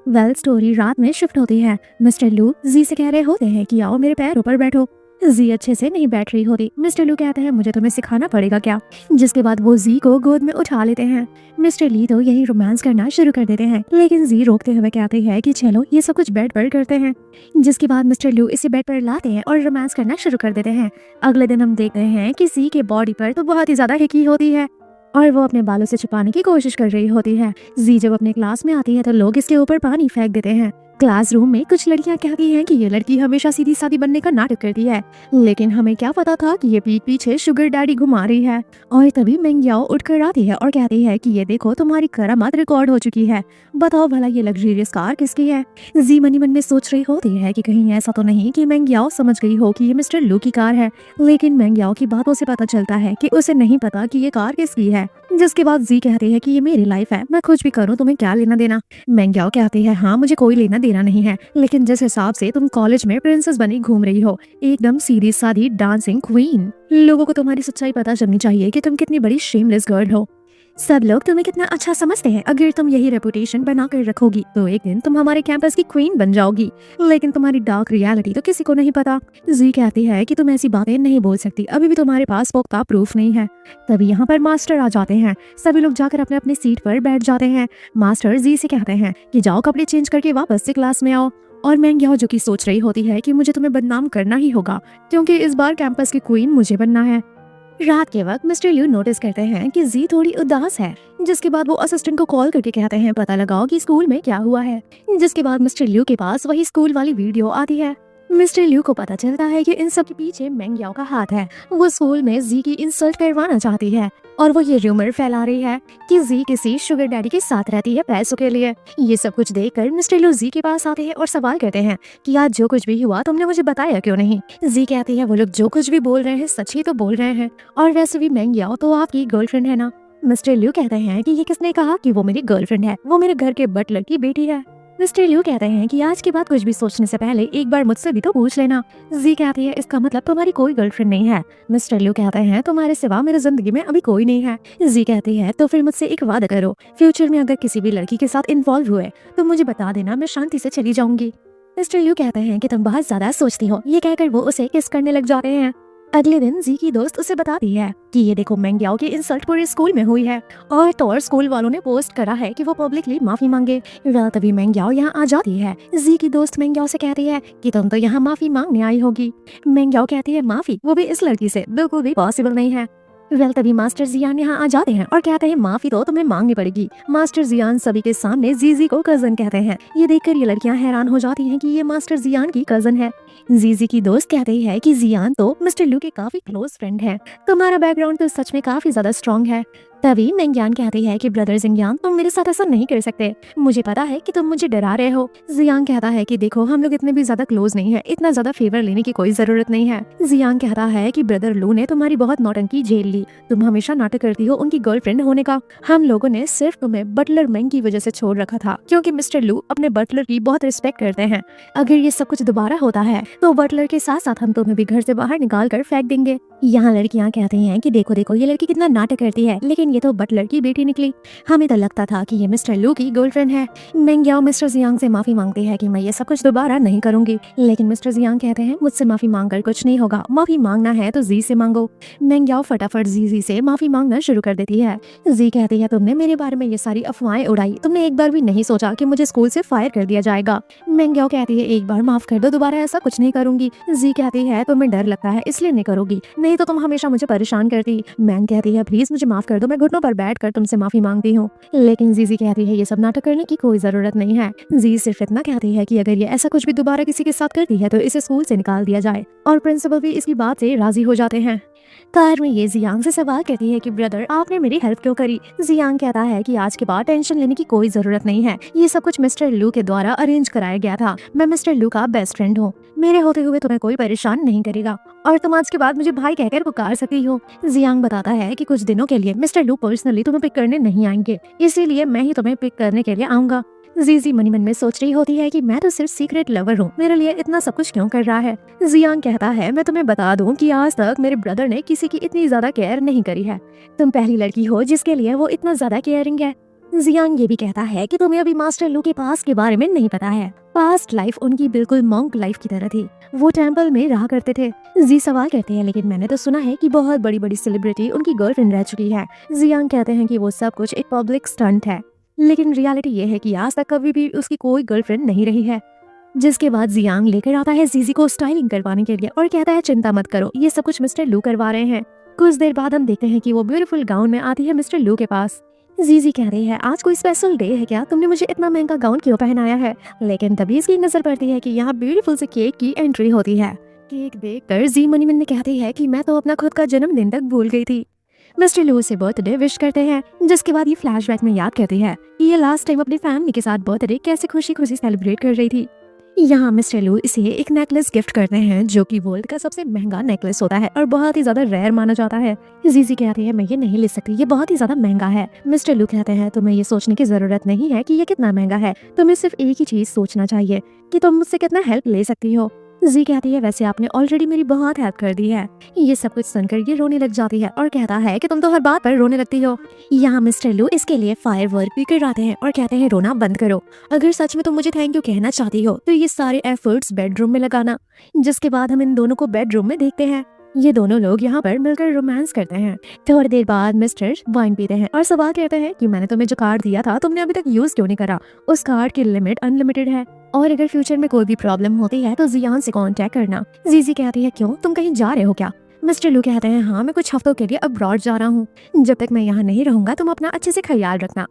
स्टोरी रात में शिफ्ट होती है। मिस्टर लू जी से कह रहे होते हैं कि आओ मेरे पैरों पर बैठो। जी अच्छे से नहीं बैठ रही होती। मिस्टर लू कहते हैं मुझे तुम्हें सिखाना पड़ेगा क्या, जिसके बाद वो जी को गोद में उठा लेते हैं। मिस्टर ली तो यही रोमांस करना शुरू कर देते हैं, लेकिन जी रोकते हुए कहते हैं कि चलो ये सब कुछ बेड पर करते हैं। जिसके बाद मिस्टर लू इसे बेड पर लाते हैं और रोमांस करना शुरू कर देते हैं। अगले दिन हम देखते हैं कि जी के बॉडी पर तो बहुत ही ज्यादा हिकी होती है और वो अपने बालों से छुपाने की कोशिश कर रही होती है। जी जब अपने क्लास में आती है तो लोग इसके ऊपर पानी फेंक देते हैं। क्लासरूम में कुछ लड़कियां कहती हैं कि ये लड़की हमेशा सीधी सादी बनने का नाटक करती है, लेकिन हमें क्या पता था कि ये पीठ पीछे शुगर डैडी घुमा रही है। और तभी मेंग्याओ उठकर आती है और कहती है कि ये देखो तुम्हारी करामात रिकॉर्ड हो चुकी है, बताओ भला ये लग्जरियस कार किसकी है। जी मनी मन में सोच रही होती है कि कहीं ऐसा तो नहीं कि मेंग्याओ समझ गई हो कि ये मिस्टर लू की कार है, लेकिन मेंग्याओ की बातों से पता चलता है कि उसे नहीं पता कि ये कार किसकी है। जिसके बाद जी कहती है कि ये मेरी लाइफ है, मैं कुछ भी करूँ तुम्हें क्या लेना देना। मेंग्याओ कहती है हाँ मुझे कोई लेना देना नहीं है, लेकिन जिस हिसाब से तुम कॉलेज में प्रिंसेस बनी घूम रही हो, एकदम सीधी सादी डांसिंग क्वीन, लोगों को तुम्हारी सच्चाई पता चलनी चाहिए कि तुम कितनी बड़ी शेमलेस गर्ल हो। सब लोग तुम्हें कितना अच्छा समझते हैं। अगर तुम यही रेपुटेशन बना कर रखोगी तो एक दिन तुम हमारे कैंपस की क्वीन बन जाओगी, लेकिन तुम्हारी डार्क रियलिटी तो किसी को नहीं पता। जी कहती है कि तुम ऐसी बातें नहीं बोल सकती, अभी भी तुम्हारे पास पुख्ता प्रूफ नहीं है। तभी यहाँ पर मास्टर आ जाते हैं। सभी लोग जाकर अपने अपने सीट पर बैठ जाते हैं। मास्टर जी से कहते हैं कि जाओ कपड़े चेंज करके वापस से क्लास में आओ। और मैं यहाँ जो कि सोच रही होती है कि मुझे तुम्हें बदनाम करना ही होगा, क्योंकि इस बार कैंपस की क्वीन मुझे बनना है। रात के वक्त मिस्टर लिू नोटिस करते हैं कि जी थोड़ी उदास है, जिसके बाद वो असिस्टेंट को कॉल करके कहते हैं पता लगाओ कि स्कूल में क्या हुआ है। जिसके बाद मिस्टर लिू के पास वही स्कूल वाली वीडियो आती है। मिस्टर लिू को पता चलता है कि इन सब के पीछे मेंग याओ का हाथ है। वो स्कूल में जी की इंसल्ट करवाना चाहती है और वो ये रूमर फैला रही है कि जी किसी शुगर डैडी के साथ रहती है पैसों के लिए। ये सब कुछ देखकर मिस्टर लिू जी के पास आते हैं और सवाल करते हैं कि आज जो कुछ भी हुआ तुमने मुझे बताया क्यों नहीं। जी कहती है वो लोग जो कुछ भी बोल रहे हैं सच ही तो बोल रहे हैं, और वैसे भी मेंग याओ तो आपकी गर्लफ्रेंड है ना। मिस्टर लिू कहते हैं कि ये किसने कहा कि वो मेरी गर्लफ्रेंड है, वो मेरे घर के बटलर की बेटी है। मिस्टर लिू कहते हैं कि आज के बाद कुछ भी सोचने से पहले एक बार मुझसे भी तो पूछ लेना। जी कहती है इसका मतलब तुम्हारी कोई गर्लफ्रेंड नहीं है। मिस्टर लिू कहते हैं तुम्हारे सिवा मेरी जिंदगी में अभी कोई नहीं है। जी कहती है तो फिर मुझसे एक वादा करो, फ्यूचर में अगर किसी भी लड़की के साथ इन्वॉल्व हुए तो मुझे बता देना, मैं शांति से चली जाऊंगी। मिस्टर लिू कहते हैं कि तुम बहुत ज्यादा सोचती हो। ये कहकर वो उसे किस करने लग जाते हैं। अगले दिन जी की दोस्त उसे बताती है कि ये देखो मेंग याओ की इंसल्ट पूरे स्कूल में हुई है और तो और स्कूल वालों ने पोस्ट करा है कि वो पब्लिकली माफी मांगे। तभी मेंग याओ यहाँ आ जाती है। जी की दोस्त मेंग याओ से कहती है कि तुम तो यहाँ माफी मांगने आई होगी। मेंग याओ कहती है माफी, वो भी इस लड़की से, बिल्कुल भी पॉसिबल नहीं है। तभी मास्टर जियान यहाँ आ जाते हैं और कहते हैं माफी तो तुम्हें मांगनी पड़ेगी। मास्टर जियान सभी के सामने जीजी को कजन कहते हैं। ये देखकर ये लड़कियां हैरान हो जाती हैं कि ये मास्टर जियान की कजन है। जीजी की दोस्त कहती है कि जियान तो मिस्टर लू के काफी क्लोज फ्रेंड है, तुम्हारा बैकग्राउंड तो सच में काफी ज्यादा स्ट्रॉन्ग है। तभी मेंग्यान कहती है कि ब्रदर जियांग तुम मेरे साथ ऐसा नहीं कर सकते, मुझे पता है कि तुम मुझे डरा रहे हो। जियांग कहता है कि देखो हम लोग इतने भी ज्यादा क्लोज नहीं है, इतना ज्यादा फेवर लेने की कोई जरूरत नहीं है। जियांग कहता है कि ब्रदर लू ने तुम्हारी बहुत नौटंकी झेल ली, तुम हमेशा नाटक करती हो उनकी गर्लफ्रेंड होने का। हम लोगों ने सिर्फ तुम्हें बटलर मेंग की वजह से छोड़ रखा था, क्योंकि मिस्टर लू अपने बटलर की बहुत रिस्पेक्ट करते हैं। अगर ये सब कुछ दोबारा होता है तो बटलर के साथ साथ हम तुम्हें भी घर से बाहर निकाल कर फेंक देंगे। यहाँ लड़कियाँ कहती हैं कि देखो देखो ये लड़की कितना नाटक करती है, लेकिन ये तो बटलर की बेटी निकली। हमें तो लगता था कि ये मिस्टर लू की गर्लफ्रेंड है। मेंग याओ मिस्टर जियांग से माफी मांगती है कि मैं ये सब कुछ दोबारा नहीं करूंगी, लेकिन मिस्टर जियांग कहते हैं मुझसे माफी मांगकर कुछ नहीं होगा, माफी मांगना है तो जी से मांगो। मेंग याओ फटाफट जी से माफी मांगना शुरू कर देती है। जी कहती है तुमने मेरे बारे में ये सारी अफवाहें उड़ाई, तुमने एक बार भी नहीं सोचा कि मुझे स्कूल से फायर कर दिया जाएगा। मेंग याओ कहती है एक बार माफ कर दो, दोबारा ऐसा कुछ नहीं करूंगी। जी कहती है तुम्हें डर लगता है इसलिए नहीं करोगी, नहीं तो तुम हमेशा मुझे परेशान करती। मेंग कहती है प्लीज मुझे माफ कर दो, मैं घुटनों पर बैठकर तुमसे माफी मांगती हूँ। लेकिन जीजी कहती है ये सब नाटक करने की कोई जरूरत नहीं है। जी सिर्फ इतना कहती है कि अगर ये ऐसा कुछ भी दोबारा किसी के साथ करती है तो इसे स्कूल से निकाल दिया जाए, और प्रिंसिपल भी इसकी बात से राजी हो जाते हैं। कार में ये जियांग से सवाल करती है कि ब्रदर आपने मेरी हेल्प क्यों करी। जियांग कहता है कि आज के बाद टेंशन लेने की कोई जरूरत नहीं है, ये सब कुछ मिस्टर लू के द्वारा अरेंज कराया गया था। मैं मिस्टर लू का बेस्ट फ्रेंड हूँ, मेरे होते हुए तुम्हें कोई परेशान नहीं करेगा, और तुम आज के बाद मुझे भाई कहकर पुकार सकती हो। जियांग बताता है कि कुछ दिनों के लिए मिस्टर लू पर्सनली तुम्हें पिक करने नहीं आएंगे, इसीलिए मैं ही तुम्हें पिक करने के लिए आऊंगा। जीजी मनी मन में सोच रही होती है कि मैं तो सिर्फ सीक्रेट लवर हूँ, मेरे लिए इतना सब कुछ क्यों कर रहा है। जियांग कहता है मैं तुम्हें बता दूं कि आज तक मेरे ब्रदर ने किसी की इतनी ज्यादा केयर नहीं करी है, तुम पहली लड़की हो जिसके लिए वो इतना ज्यादा केयरिंग है। जियांग ये भी कहता है कि तुम्हें अभी मास्टर लू के पास के बारे में नहीं पता है। पास्ट लाइफ उनकी बिल्कुल मॉन्क लाइफ की तरह थी, वो टेंपल में रहा करते थे। जी सवाल करते हैं लेकिन मैंने तो सुना है कि बहुत बड़ी बड़ी सेलिब्रिटी उनकी गर्लफ्रेंड रह चुकी है। जियांग कहते हैं कि वो सब कुछ एक पब्लिक स्टंट है, लेकिन रियलिटी ये है कि आज तक कभी भी उसकी कोई गर्लफ्रेंड नहीं रही है। जिसके बाद जियांग लेकर आता है जीजी को स्टाइलिंग करवाने के लिए और कहता है चिंता मत करो, ये सब कुछ मिस्टर लू करवा रहे हैं। कुछ देर बाद हम देखते हैं कि वो ब्यूटीफुल गाउन में आती है मिस्टर लू के पास। जीजी कह रही है आज कोई स्पेशल डे है क्या, तुमने मुझे इतना महंगा गाउन क्यों पहनाया है। लेकिन तभी इसकी नजर पड़ती है कि यहाँ ब्यूटीफुल से केक की एंट्री होती है। केक देखकर जी मनी मन में कहती है कि मैं तो अपना खुद का जन्मदिन तक भूल गई थी। मिस्टर लू से बर्थडे विश करते हैं, जिसके बाद ये फ्लैशबैक में याद करती है कि ये लास्ट टाइम अपनी फैमिली के साथ बर्थडे कैसे खुशी खुशी सेलिब्रेट कर रही थी। यहाँ मिस्टर लू इसे एक नेकलेस गिफ्ट करते हैं जो कि वर्ल्ड का सबसे महंगा नेकलेस होता है और बहुत ही ज्यादा रेयर माना जाता है। जीजी कहती है मैं ये नहीं ले सकती, ये बहुत ही ज्यादा महंगा है। मिस्टर लू कहते हैं तुम्हें ये सोचने की जरूरत नहीं है कि ये कितना महंगा है, तुम्हें सिर्फ एक ही चीज सोचना चाहिए कि तुम मुझसे कितना हेल्प ले सकती हो। जी कहती है वैसे आपने ऑलरेडी मेरी बहुत हेल्प कर दी है। ये सब कुछ सुनकर ये रोने लग जाती है और कहता है कि तुम तो हर बात पर रोने लगती हो। यहाँ मिस्टर लू इसके लिए फायर वर्क भी करवाते हैं और कहते हैं रोना बंद करो। अगर सच में तुम मुझे थैंक यू कहना चाहती हो तो ये सारे एफर्ट्स बेडरूम में लगाना। जिसके बाद हम इन दोनों को बेडरूम में देखते हैं। ये दोनों लोग यहाँ पर मिलकर रोमांस करते हैं। थोड़ी देर बाद मिस्टर वाइन पीते हैं और सवाल कहते हैं कि मैंने तुम्हें जो कार्ड दिया था तुमने अभी तक यूज क्यों नहीं करा। उस कार्ड की लिमिट अनलिमिटेड है और अगर फ्यूचर में कोई भी प्रॉब्लम होती है तो जियान से कांटेक्ट करना। जीजी कहती है क्यों, तुम कहीं जा रहे हो क्या? मिस्टर लू कहते हैं हाँ, मैं कुछ हफ्तों के लिए अब्रॉड जा रहा हूँ। जब तक मैं यहाँ नहीं रहूंगा तुम अपना अच्छे से ख्याल रखना।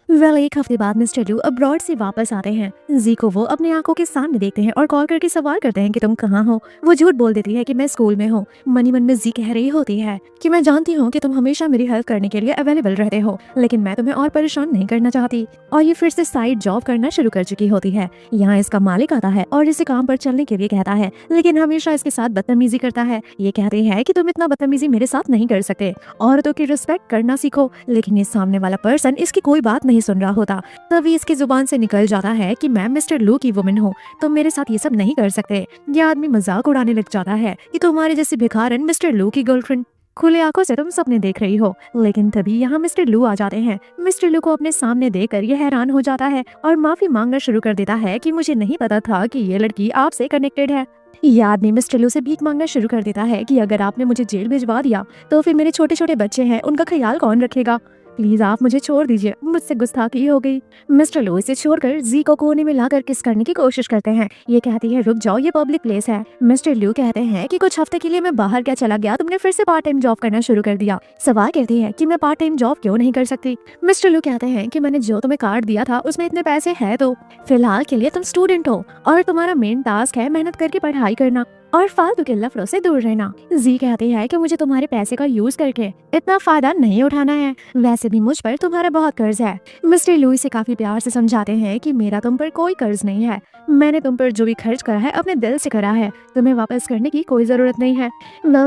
एक हफ्ते बाद मिस्टर लू अब्रॉड से वापस आते हैं। जी को वो अपनी आंखों के सामने देखते हैं और कॉल करके सवाल करते हैं कि तुम कहाँ हो। वो झूठ बोल देती है कि मैं स्कूल में हूँ। मनी मन में जी कह रही होती है कि मैं जानती हूँ कि तुम हमेशा मेरी हेल्प करने के लिए अवेलेबल रहते हो, लेकिन मैं तुम्हें और परेशान नहीं करना चाहती। और ये फिर से साइड जॉब करना शुरू कर चुकी होती है। यहाँ इसका मालिक आता है और इसे काम पर चलने के लिए कहता है, लेकिन हमेशा इसके साथ बदतमीजी करता है। ये कहते हैं कि तुम इतना बदतमीजी मेरे साथ नहीं कर सकते, औरतों की रिस्पेक्ट करना सीखो। लेकिन ये सामने वाला पर्सन इसकी कोई बात नहीं सुन रहा होता। तभी इसकी जुबान से निकल जाता है कि मैं मिस्टर लू की वुमन हूँ, तुम मेरे साथ ये सब नहीं कर सकते। ये आदमी मजाक उड़ाने लग जाता है कि तुम्हारे जैसे भिखारन मिस्टर लू की गर्लफ्रेंड खुले आंखों से तुम सपने देख रही हो। लेकिन तभी यहाँ मिस्टर लू आ जाते हैं। मिस्टर लू को अपने सामने देखकर ये हैरान हो जाता है और माफी मांगना शुरू कर देता है कि मुझे नहीं पता था कि ये लड़की आपसे कनेक्टेड है। ये आदमी मिस्टर लू से भीख मांगना शुरू कर देता है कि अगर आपने मुझे जेल भिजवा दिया तो फिर मेरे छोटे छोटे बच्चे हैं, उनका ख्याल कौन रखेगा? प्लीज आप मुझे छोड़ दीजिए, मुझसे गुस्ताखी हो गई। मिस्टर लू इसे छोड़कर जी को कोने में लाकर किस करने की कोशिश करते हैं। ये कहती है रुक जाओ, ये पब्लिक प्लेस है। मिस्टर लू कहते हैं कि कुछ हफ्ते के लिए मैं बाहर क्या चला गया, तुमने फिर से पार्ट टाइम जॉब करना शुरू कर दिया। सवाल कहती है कि मैं पार्ट टाइम जॉब क्यों नहीं कर सकती। मिस्टर लू कहते हैं कि मैंने जो तुम्हें कार्ड दिया था उसमें इतने पैसे है, तो फिलहाल के लिए तुम स्टूडेंट हो और तुम्हारा मेन टास्क है मेहनत करके पढ़ाई करना और फालतू के लफड़ों से दूर रहना। जी कहती है कि मुझे तुम्हारे पैसे का यूज करके इतना फायदा नहीं उठाना है, वैसे भी मुझ पर तुम्हारा बहुत कर्ज है। मिस्टर लू इसे काफी प्यार से समझाते हैं कि मेरा तुम पर कोई कर्ज नहीं है, मैंने तुम पर जो भी खर्च करा है अपने दिल से करा है, तुम्हें वापस करने की कोई जरूरत नहीं है।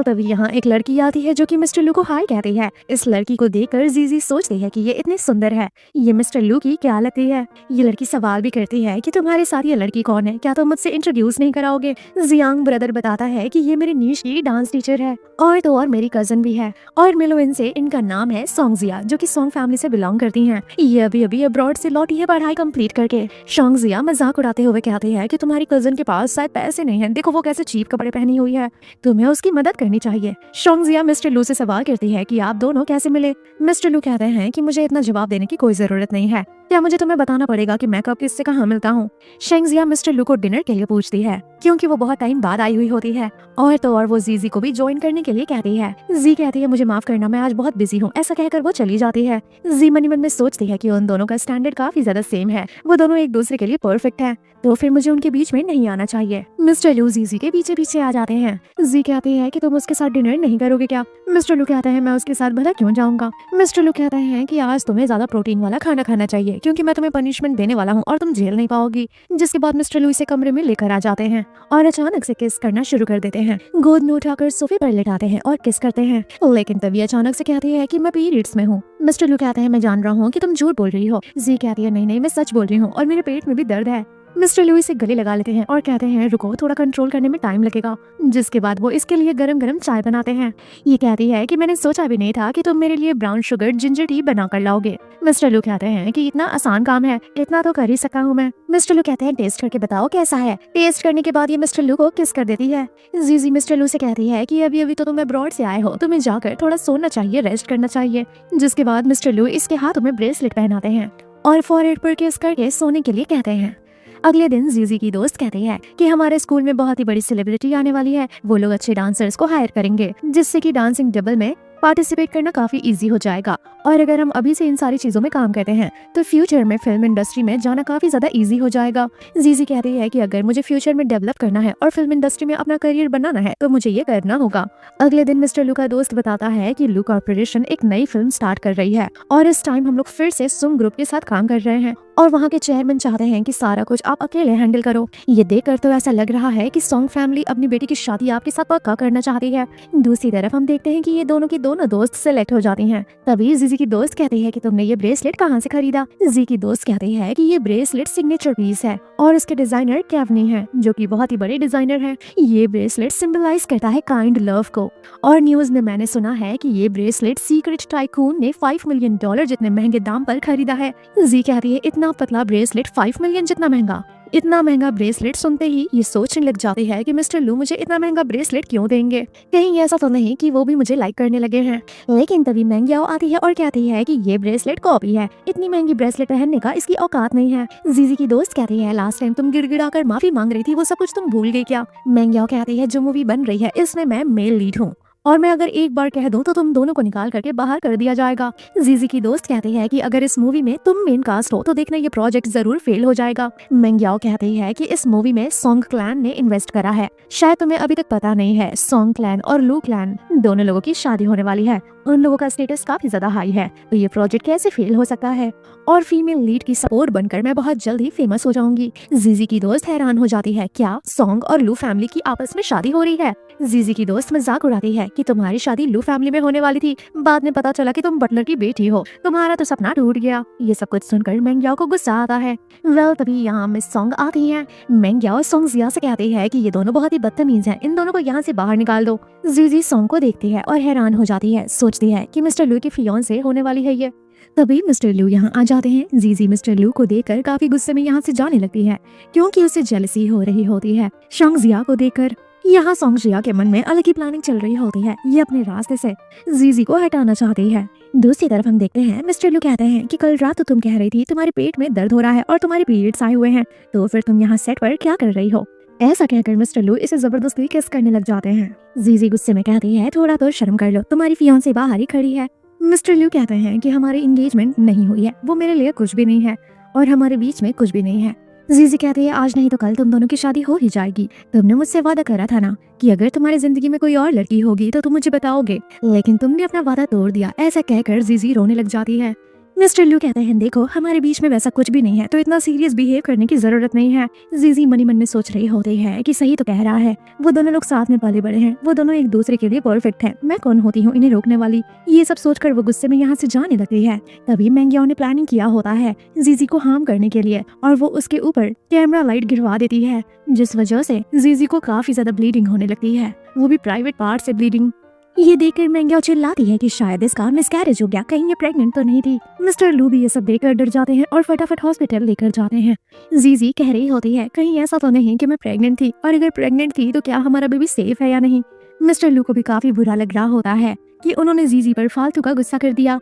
तभी यहाँ एक लड़की आती है जो कि मिस्टर लू को हाय कहती है। इस लड़की को देखकर जीजी सोचती है कि ये इतनी सुंदर है, ये मिस्टर लू की क्या लगती है। ये लड़की सवाल भी करती है कि तुम्हारे साथ ये लड़की कौन है, क्या तुम मुझसे इंट्रोड्यूस नहीं कराओगे। जियांग ब्रदर बताता है कि ये मेरी नीश की डांस टीचर है और तो और मेरी कजन भी है, और मिलो इनसे, इनका नाम है सोंगजिया जो कि सोंग फैमिली से बिलोंग करती हैं। ये अभी अब्रॉड से लौटी है पढ़ाई कंप्लीट करके। सोंगजिया मजाक उड़ाते हुए कहती है कि तुम्हारी कजन के पास शायद पैसे नहीं है, देखो वो कैसे चीप कपड़े पहनी हुई है, तुम्हें उसकी मदद करनी चाहिए। सोंगजिया मिस्टर लू से सवाल करती है कि आप दोनों कैसे मिले। मिस्टर लू कहते हैं कि मुझे इतना जवाब देने की कोई जरूरत नहीं है, क्या मुझे तुम्हें बताना पड़ेगा कि मैं कब किससे कहाँ मिलता हूँ। शेंगजिया मिस्टर लू को डिनर के लिए पूछती है क्योंकि वो बहुत टाइम बाद आई हुई होती है, और तो और वो जीजी को भी ज्वाइन करने के लिए कहती है। जी कहती है मुझे माफ करना, मैं आज बहुत बिजी हूँ। ऐसा कहकर वो चली जाती है। जी मनी मन में सोचती है कि उन दोनों का स्टैंडर्ड काफी ज्यादा सेम है, वो दोनों एक दूसरे के लिए परफेक्ट है, तो फिर मुझे उनके बीच में नहीं आना चाहिए। मिस्टर लू जीजी के पीछे पीछे आ जाते हैं। जी कहती है कि तुम उसके साथ डिनर नहीं करोगे क्या। मिस्टर लू कहता है मैं उसके साथ भला क्यों जाऊंगा। मिस्टर लू कहते हैं कि आज तुम्हें ज्यादा प्रोटीन वाला खाना खाना चाहिए क्योंकि मैं तुम्हें पनिशमेंट देने वाला हूँ और तुम झेल नहीं पाओगी। जिसके बाद मिस्टर लू इसे कमरे में लेकर आ जाते हैं और अचानक से किस करना शुरू कर देते हैं। गोद में उठाकर सोफे पर लेटाते हैं और किस करते हैं, लेकिन तभी अचानक से कहती है कि मैं पीरियड्स में हूँ। मिस्टर लू कहते हैं मैं जान रहा हूँ कि तुम झूठ बोल रही हो। जी कहती है नहीं नहीं, मैं सच बोल रही हूँ और मेरे पेट में भी दर्द है। मिस्टर लू इसे गले लगा लेते हैं और कहते हैं रुको, थोड़ा कंट्रोल करने में टाइम लगेगा। जिसके बाद वो इसके लिए गरम गरम चाय बनाते हैं। ये कहती है कि मैंने सोचा भी नहीं था कि तुम मेरे लिए ब्राउन शुगर जिंजर टी बना कर लाओगे। मिस्टर लू कहते हैं कि इतना आसान काम है, इतना तो कर ही सका हूँ मैं। मिस्टर लू कहते हैं टेस्ट करके बताओ कैसा है। टेस्ट करने के बाद ये मिस्टर लू को किस कर देती है। जीजी मिस्टर लू से कहती है कि अभी तो तुम अब्रॉड से आए हो, तुम्हें जाकर थोड़ा सोना चाहिए, रेस्ट करना चाहिए। जिसके बाद मिस्टर लू इसके हाथों में ब्रेसलेट पहनाते हैं और फॉरहेड पर किस करके सोने के लिए कहते हैं। अगले दिन जीजी की दोस्त कहती है कि हमारे स्कूल में बहुत ही बड़ी सेलिब्रिटी आने वाली है, वो लोग अच्छे डांसर्स को हायर करेंगे जिससे कि डांसिंग डबल में पार्टिसिपेट करना काफी इजी हो जाएगा, और अगर हम अभी से इन सारी चीजों में काम करते हैं तो फ्यूचर में फिल्म इंडस्ट्री में जाना काफी ज्यादा इजी हो जाएगा। जीजी कहती है कि अगर मुझे फ्यूचर में डेवलप करना है और फिल्म इंडस्ट्री में अपना करियर बनाना है तो मुझे ये करना होगा। अगले दिन मिस्टर लू का दोस्त बताता है कि लू कॉर्पोरेशन एक नई फिल्म स्टार्ट कर रही है और इस टाइम हम लोग फिर से सुंग ग्रुप के साथ काम कर रहे हैं और वहाँ के चेयरमैन चाहते हैं कि सारा कुछ आप अकेले हैंडल करो। ये देखकर तो ऐसा लग रहा है कि सॉन्ग फैमिली अपनी बेटी की शादी आपके साथ पक्का करना चाहती है। दूसरी तरफ हम देखते हैं कि ये दोनों की दोनों दोस्त सेलेक्ट हो जाती हैं। तभी जीजी की दोस्त कहती है कि तुमने ये ब्रेसलेट कहाँ से खरीदा। जी की दोस्त कहती है कि ये ब्रेसलेट सिग्नेचर पीस है और इसके डिजाइनर केवनी है, जो कि बहुत ही बड़े डिजाइनर है। ये ब्रेसलेट सिंबलाइज करता है काइंड लव को। और न्यूज में मैंने सुना है कि ये ब्रेसलेट सीक्रेट टाइकून ने $5 मिलियन जितने महंगे दाम पर खरीदा है। जी कहती है इतना पतला ब्रेसलेट 5 मिलियन जितना महंगा। इतना महंगा ब्रेसलेट सुनते ही ये सोचने लग जाती है कि मिस्टर लू मुझे इतना महंगा ब्रेसलेट क्यों देंगे, कहीं ऐसा तो नहीं कि वो भी मुझे लाइक करने लगे हैं। लेकिन तभी मैंग्याओ आती है और कहती है कि ये ब्रेसलेट कॉपी है, इतनी महंगी ब्रेसलेट पहनने का इसकी औकात नहीं है। जीजी की दोस्त कहती है लास्ट टाइम तुम गिड़गिड़ा कर माफी मांग रही थी, वो सब कुछ तुम भूल गई क्या। मैंग्याओ कहती है जो मूवी बन रही है इसमें मैं मेल लीड हूँ और मैं अगर एक बार कह दूं तो तुम दोनों को निकाल करके बाहर कर दिया जाएगा। जीजी की दोस्त कहती है कि अगर इस मूवी में तुम मेन कास्ट हो तो देखना ये प्रोजेक्ट जरूर फेल हो जाएगा। मैंग्याओ कहती है कि इस मूवी में सॉन्ग क्लैन ने इन्वेस्ट करा है, शायद तुम्हें अभी तक पता नहीं है। सॉन्ग क्लैन और लू क्लैन दोनों लोगों की शादी होने वाली है, उन लोगों का स्टेटस काफी ज्यादा हाई है, तो ये प्रोजेक्ट कैसे फेल हो सकता है। और फीमेल लीड की सपोर्ट बनकर मैं बहुत जल्द ही फेमस हो जाऊंगी। जीजी की दोस्त हैरान हो जाती है, क्या सॉन्ग और लू फैमिली की आपस में शादी हो रही है। जीजी की दोस्त मजाक उड़ाती है कि तुम्हारी शादी लू फैमिली में होने वाली थी, बाद में पता चला कि तुम बटलर की बेटी हो, तुम्हारा तो सपना टूट गया। ये सब कुछ सुनकर मैंग्याओ को गुस्सा आता है। वेल तभी यहाँ मिस सॉन्ग आती है। मैंग्याओ सॉन्ग जिया से कहती है कि ये दोनों बहुत ही बदतमीज हैं, इन दोनों को यहाँ से बाहर निकाल दो। जीजी सॉन्ग को देखती है और हैरान हो जाती है, सोचती है कि मिस्टर लू की फियांसे होने वाली है ये। तभी मिस्टर लू यहाँ आ जाते हैं। जीजी मिस्टर लू को देखकर काफी गुस्से में यहाँ से जाने लगती है, क्योंकि उसे जेलसी हो रही होती है शॉन्ग जिया को देखकर। यहाँ सॉन्ग जिया के मन में अलग ही प्लानिंग चल रही होती है, ये अपने रास्ते से जीजी को हटाना चाहती है। दूसरी तरफ हम देखते हैं मिस्टर लू कहते हैं कि कल रात तो तुम कह रही थी तुम्हारे पेट में दर्द हो रहा है और तुम्हारे पीरियड्स आए हुए हैं, तो फिर तुम यहाँ सेट पर क्या कर रही हो। ऐसा कहकर मिस्टर लू इसे जबरदस्ती किस करने लग जाते हैं। जीजी गुस्से में कहती है थोड़ा तो शर्म कर लो, तुम्हारी फियांसे बाहर ही खड़ी है। मिस्टर लू कहते हैं कि हमारी एंगेजमेंट नहीं हुई है, वो मेरे लिए कुछ भी नहीं है और हमारे बीच में कुछ भी नहीं है। जीजी कहती है आज नहीं तो कल तुम दोनों की शादी हो ही जाएगी। तुमने मुझसे वादा करा था ना कि अगर तुम्हारी जिंदगी में कोई और लड़की होगी तो तुम मुझे बताओगे, लेकिन तुमने अपना वादा तोड़ दिया। ऐसा कहकर जीजी रोने लग जाती है। मिस्टर लू कहते हैं देखो हमारे बीच में वैसा कुछ भी नहीं है, तो इतना सीरियस बिहेव करने की जरूरत नहीं है। जीजी मनी मन में सोच रही होती है कि सही तो कह रहा है, वो दोनों लोग साथ में पले बड़े हैं, वो दोनों एक दूसरे के लिए परफेक्ट हैं, मैं कौन होती हूँ इन्हें रोकने वाली। ये सब सोचकर वो गुस्से में यहाँ से जाने लगती है। तभी मैंग्याओ ने प्लानिंग किया होता है जीजी को हार्म करने के लिए, और वो उसके ऊपर कैमरा लाइट गिरवा देती है, जिस वजह से जीजी को काफी ज्यादा ब्लीडिंग होने लगती है, वो भी प्राइवेट पार्ट से ब्लीडिंग। ये देखकर मैंग्याओ चिल्लाती है कि शायद इसका मिसकैरेज हो गया, कहीं ये प्रेग्नेंट तो नहीं थी। मिस्टर लू भी ये सब देखकर डर जाते हैं और फटाफट हॉस्पिटल लेकर जाते हैं। जीजी कह रही होती है कहीं ऐसा तो नहीं कि मैं प्रेग्नेंट थी, और अगर प्रेग्नेंट थी तो क्या हमारा बेबी सेफ है या नहीं। मिस्टर लू को भी काफी बुरा लग रहा होता है कि उन्होंने जीजी पर फालतू का गुस्सा कर दिया।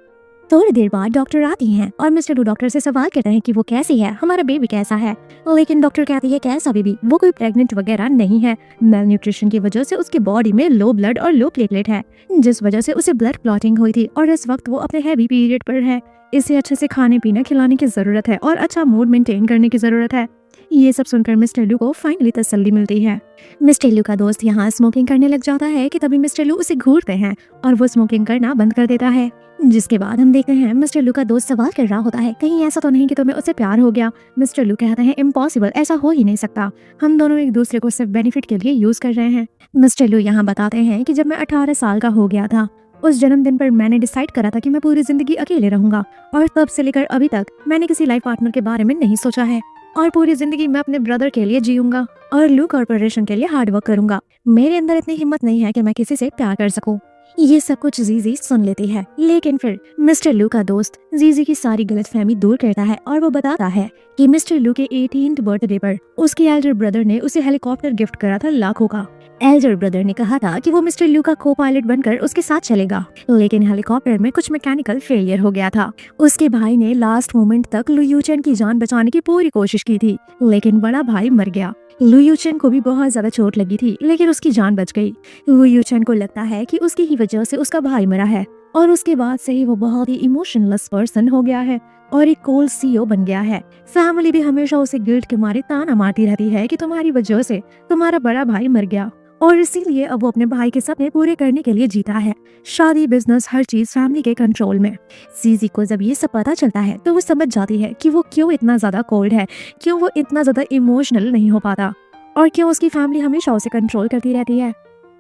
थोड़ी देर बाद डॉक्टर आती हैं और मिस्टर लू डॉक्टर से सवाल करते हैं कि वो कैसी है, हमारा बेबी कैसा है। लेकिन डॉक्टर कहती है कैसा बेबी, वो कोई प्रेग्नेंट वगैरह नहीं है, मेल न्यूट्रिशन की वजह से उसकी बॉडी में लो ब्लड और लो प्लेटलेट है, जिस वजह से उसे ब्लड क्लॉटिंग हुई थी और इस वक्त वो अपने हैवी पीरियड पर है। इसे अच्छे से खाने पीने खिलाने की जरूरत है और अच्छा मूड मेंटेन करने की जरूरत है। ये सब सुनकर मिस्टर लू को फाइनली तसल्ली मिलती है। मिस्टर लू का दोस्त यहाँ स्मोकिंग करने लग जाता है कि तभी मिस्टर लू उसे घूरते हैं और वो स्मोकिंग करना बंद कर देता है। जिसके बाद हम देखते हैं मिस्टर लू का दोस्त सवाल कर रहा होता है कहीं ऐसा तो नहीं कि तुम्हें उससे प्यार हो गया। मिस्टर लू कहते हैं इम्पॉसिबल, ऐसा हो ही नहीं सकता, हम दोनों एक दूसरे को सिर्फ बेनिफिट के लिए यूज कर रहे हैं। मिस्टर लू यहाँ बताते हैं कि जब मैं 18 साल का हो गया था, उस जन्मदिन पर मैंने डिसाइड करा था कि मैं पूरी जिंदगी अकेले रहूंगा, और तब से लेकर अभी तक मैंने किसी लाइफ पार्टनर के बारे में नहीं सोचा है, और पूरी जिंदगी मैं अपने ब्रदर के लिए जीऊंगा और लू कॉर्पोरेशन के लिए हार्ड वर्क करूंगा। मेरे अंदर इतनी हिम्मत नहीं है कि मैं किसी से प्यार कर सकूं। ये सब कुछ जीजी सुन लेती है, लेकिन फिर मिस्टर लू का दोस्त जीजी की सारी गलतफहमी दूर करता है और वो बताता है कि मिस्टर लू के 18th बर्थडे पर उसके एल्डर ब्रदर ने उसे हेलीकॉप्टर गिफ्ट करा था लाखों का। एल्डर ब्रदर ने कहा था कि वो मिस्टर लू का को पायलट बनकर उसके साथ चलेगा, लेकिन हेलीकॉप्टर में कुछ मैकेनिकल फेलियर हो गया था। उसके भाई ने लास्ट मोमेंट तक लू यूचेन की जान बचाने की पूरी कोशिश की थी, लेकिन बड़ा भाई मर गया। लू यूचेन को भी बहुत ज्यादा चोट लगी थी, लेकिन उसकी जान बच गई। लू यूचेन को लगता है कि उसकी ही वजह से उसका भाई मरा है, और उसके बाद से ही वो बहुत ही इमोशनलेस पर्सन हो गया है और एक कोल्ड सीईओ बन गया है। फैमिली भी हमेशा उसे गिल्ट के मारे ताना मारती रहती है कि तुम्हारी वजह से तुम्हारा बड़ा भाई मर गया, और इसीलिए अब वो अपने भाई के सपने पूरे करने के लिए जीता है। शादी, बिजनेस, हर चीज फैमिली के कंट्रोल में। जीजी को जब ये सब पता चलता है तो वो समझ जाती है कि वो क्यों इतना ज्यादा कोल्ड है, क्यों वो इतना ज्यादा इमोशनल नहीं हो पाता और क्यों उसकी फैमिली हमेशा उसे कंट्रोल करती रहती है।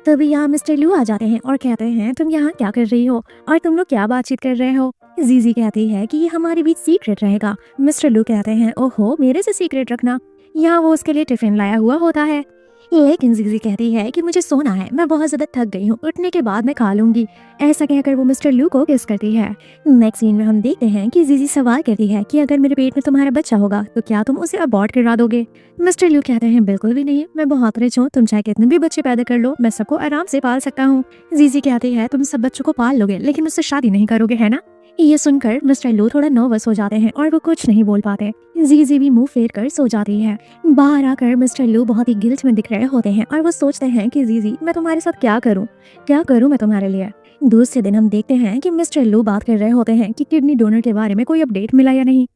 तभी यहाँ मिस्टर लू आ जाते हैं और कहते हैं तुम यहाँ क्या कर रही हो और तुम लोग क्या बातचीत कर रहे हो। जीजी कहती है कि ये हमारे बीच सीक्रेट रहेगा। मिस्टर लू कहते हैं ओहो, मेरे से सीक्रेट रखना। यहाँ वो उसके लिए टिफिन लाया हुआ होता है, लेकिन जीजी कहती है कि मुझे सोना है, मैं बहुत ज्यादा थक गई हूँ, उठने के बाद मैं खा लूंगी। ऐसा कहकर वो मिस्टर लू को किस करती है। नेक्स्ट सीन में हम देखते हैं कि जीजी सवाल करती है कि अगर मेरे पेट में तुम्हारा बच्चा होगा तो क्या तुम उसे अबॉर्ट करवा दोगे। मिस्टर लू कहते हैं बिल्कुल भी नहीं, मैं बहुत रिच हूँ, तुम चाहे कितने भी बच्चे पैदा कर लो, मैं सबको आराम से पाल सकता हूँ। जीजी कहती है तुम सब बच्चों को पाल लोगे लेकिन मुझसे शादी नहीं करोगे, है ना। ये सुनकर मिस्टर लू थोड़ा नर्वस हो जाते हैं और वो कुछ नहीं बोल पाते। जीजी भी मुंह फेर कर सो जाती है। बाहर आकर मिस्टर लू बहुत ही गिल्ट में दिख रहे होते हैं और वो सोचते हैं कि जीजी मैं तुम्हारे साथ क्या करूं मैं तुम्हारे लिए। दूसरे दिन हम देखते हैं कि मिस्टर लू बात कर रहे होते हैं कि किडनी डोनर के बारे में कोई अपडेट मिला या नहीं।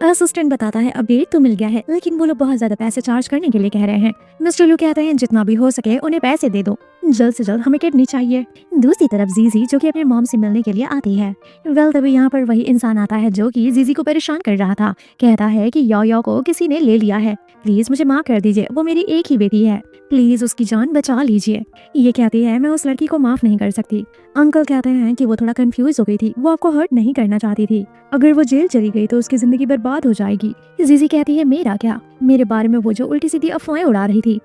असिस्टेंट बताता है अपडेट तो मिल गया है, लेकिन वो लोग बहुत ज्यादा पैसे चार्ज करने के लिए कह रहे हैं। मिस्टर लू कहते हैं जितना भी हो सके उन्हें पैसे दे दो, जल्द से जल्द हमें किडनी चाहिए। दूसरी तरफ जीजी जो कि अपने मॉम से मिलने के लिए आती है। तभी यहाँ पर वही इंसान आता है जो कि जीजी को परेशान कर रहा था। कहता है कि यो को किसी ने ले लिया है, प्लीज मुझे माफ कर दीजिए, वो मेरी एक ही बेटी है, प्लीज उसकी जान बचा लीजिए। ये कहती है मैं उस लड़की को माफ नहीं कर सकती। अंकल कहते हैं कि वो थोड़ा कंफ्यूज हो गई थी, वो आपको हर्ट नहीं करना चाहती थी, अगर वो जेल चली गई तो उसकी जिंदगी बर्बाद हो जाएगी। जीजी कहती है मेरा क्या, मेरे बारे में वो जो उल्टी सीधी अफवाहें उड़ा रही थी।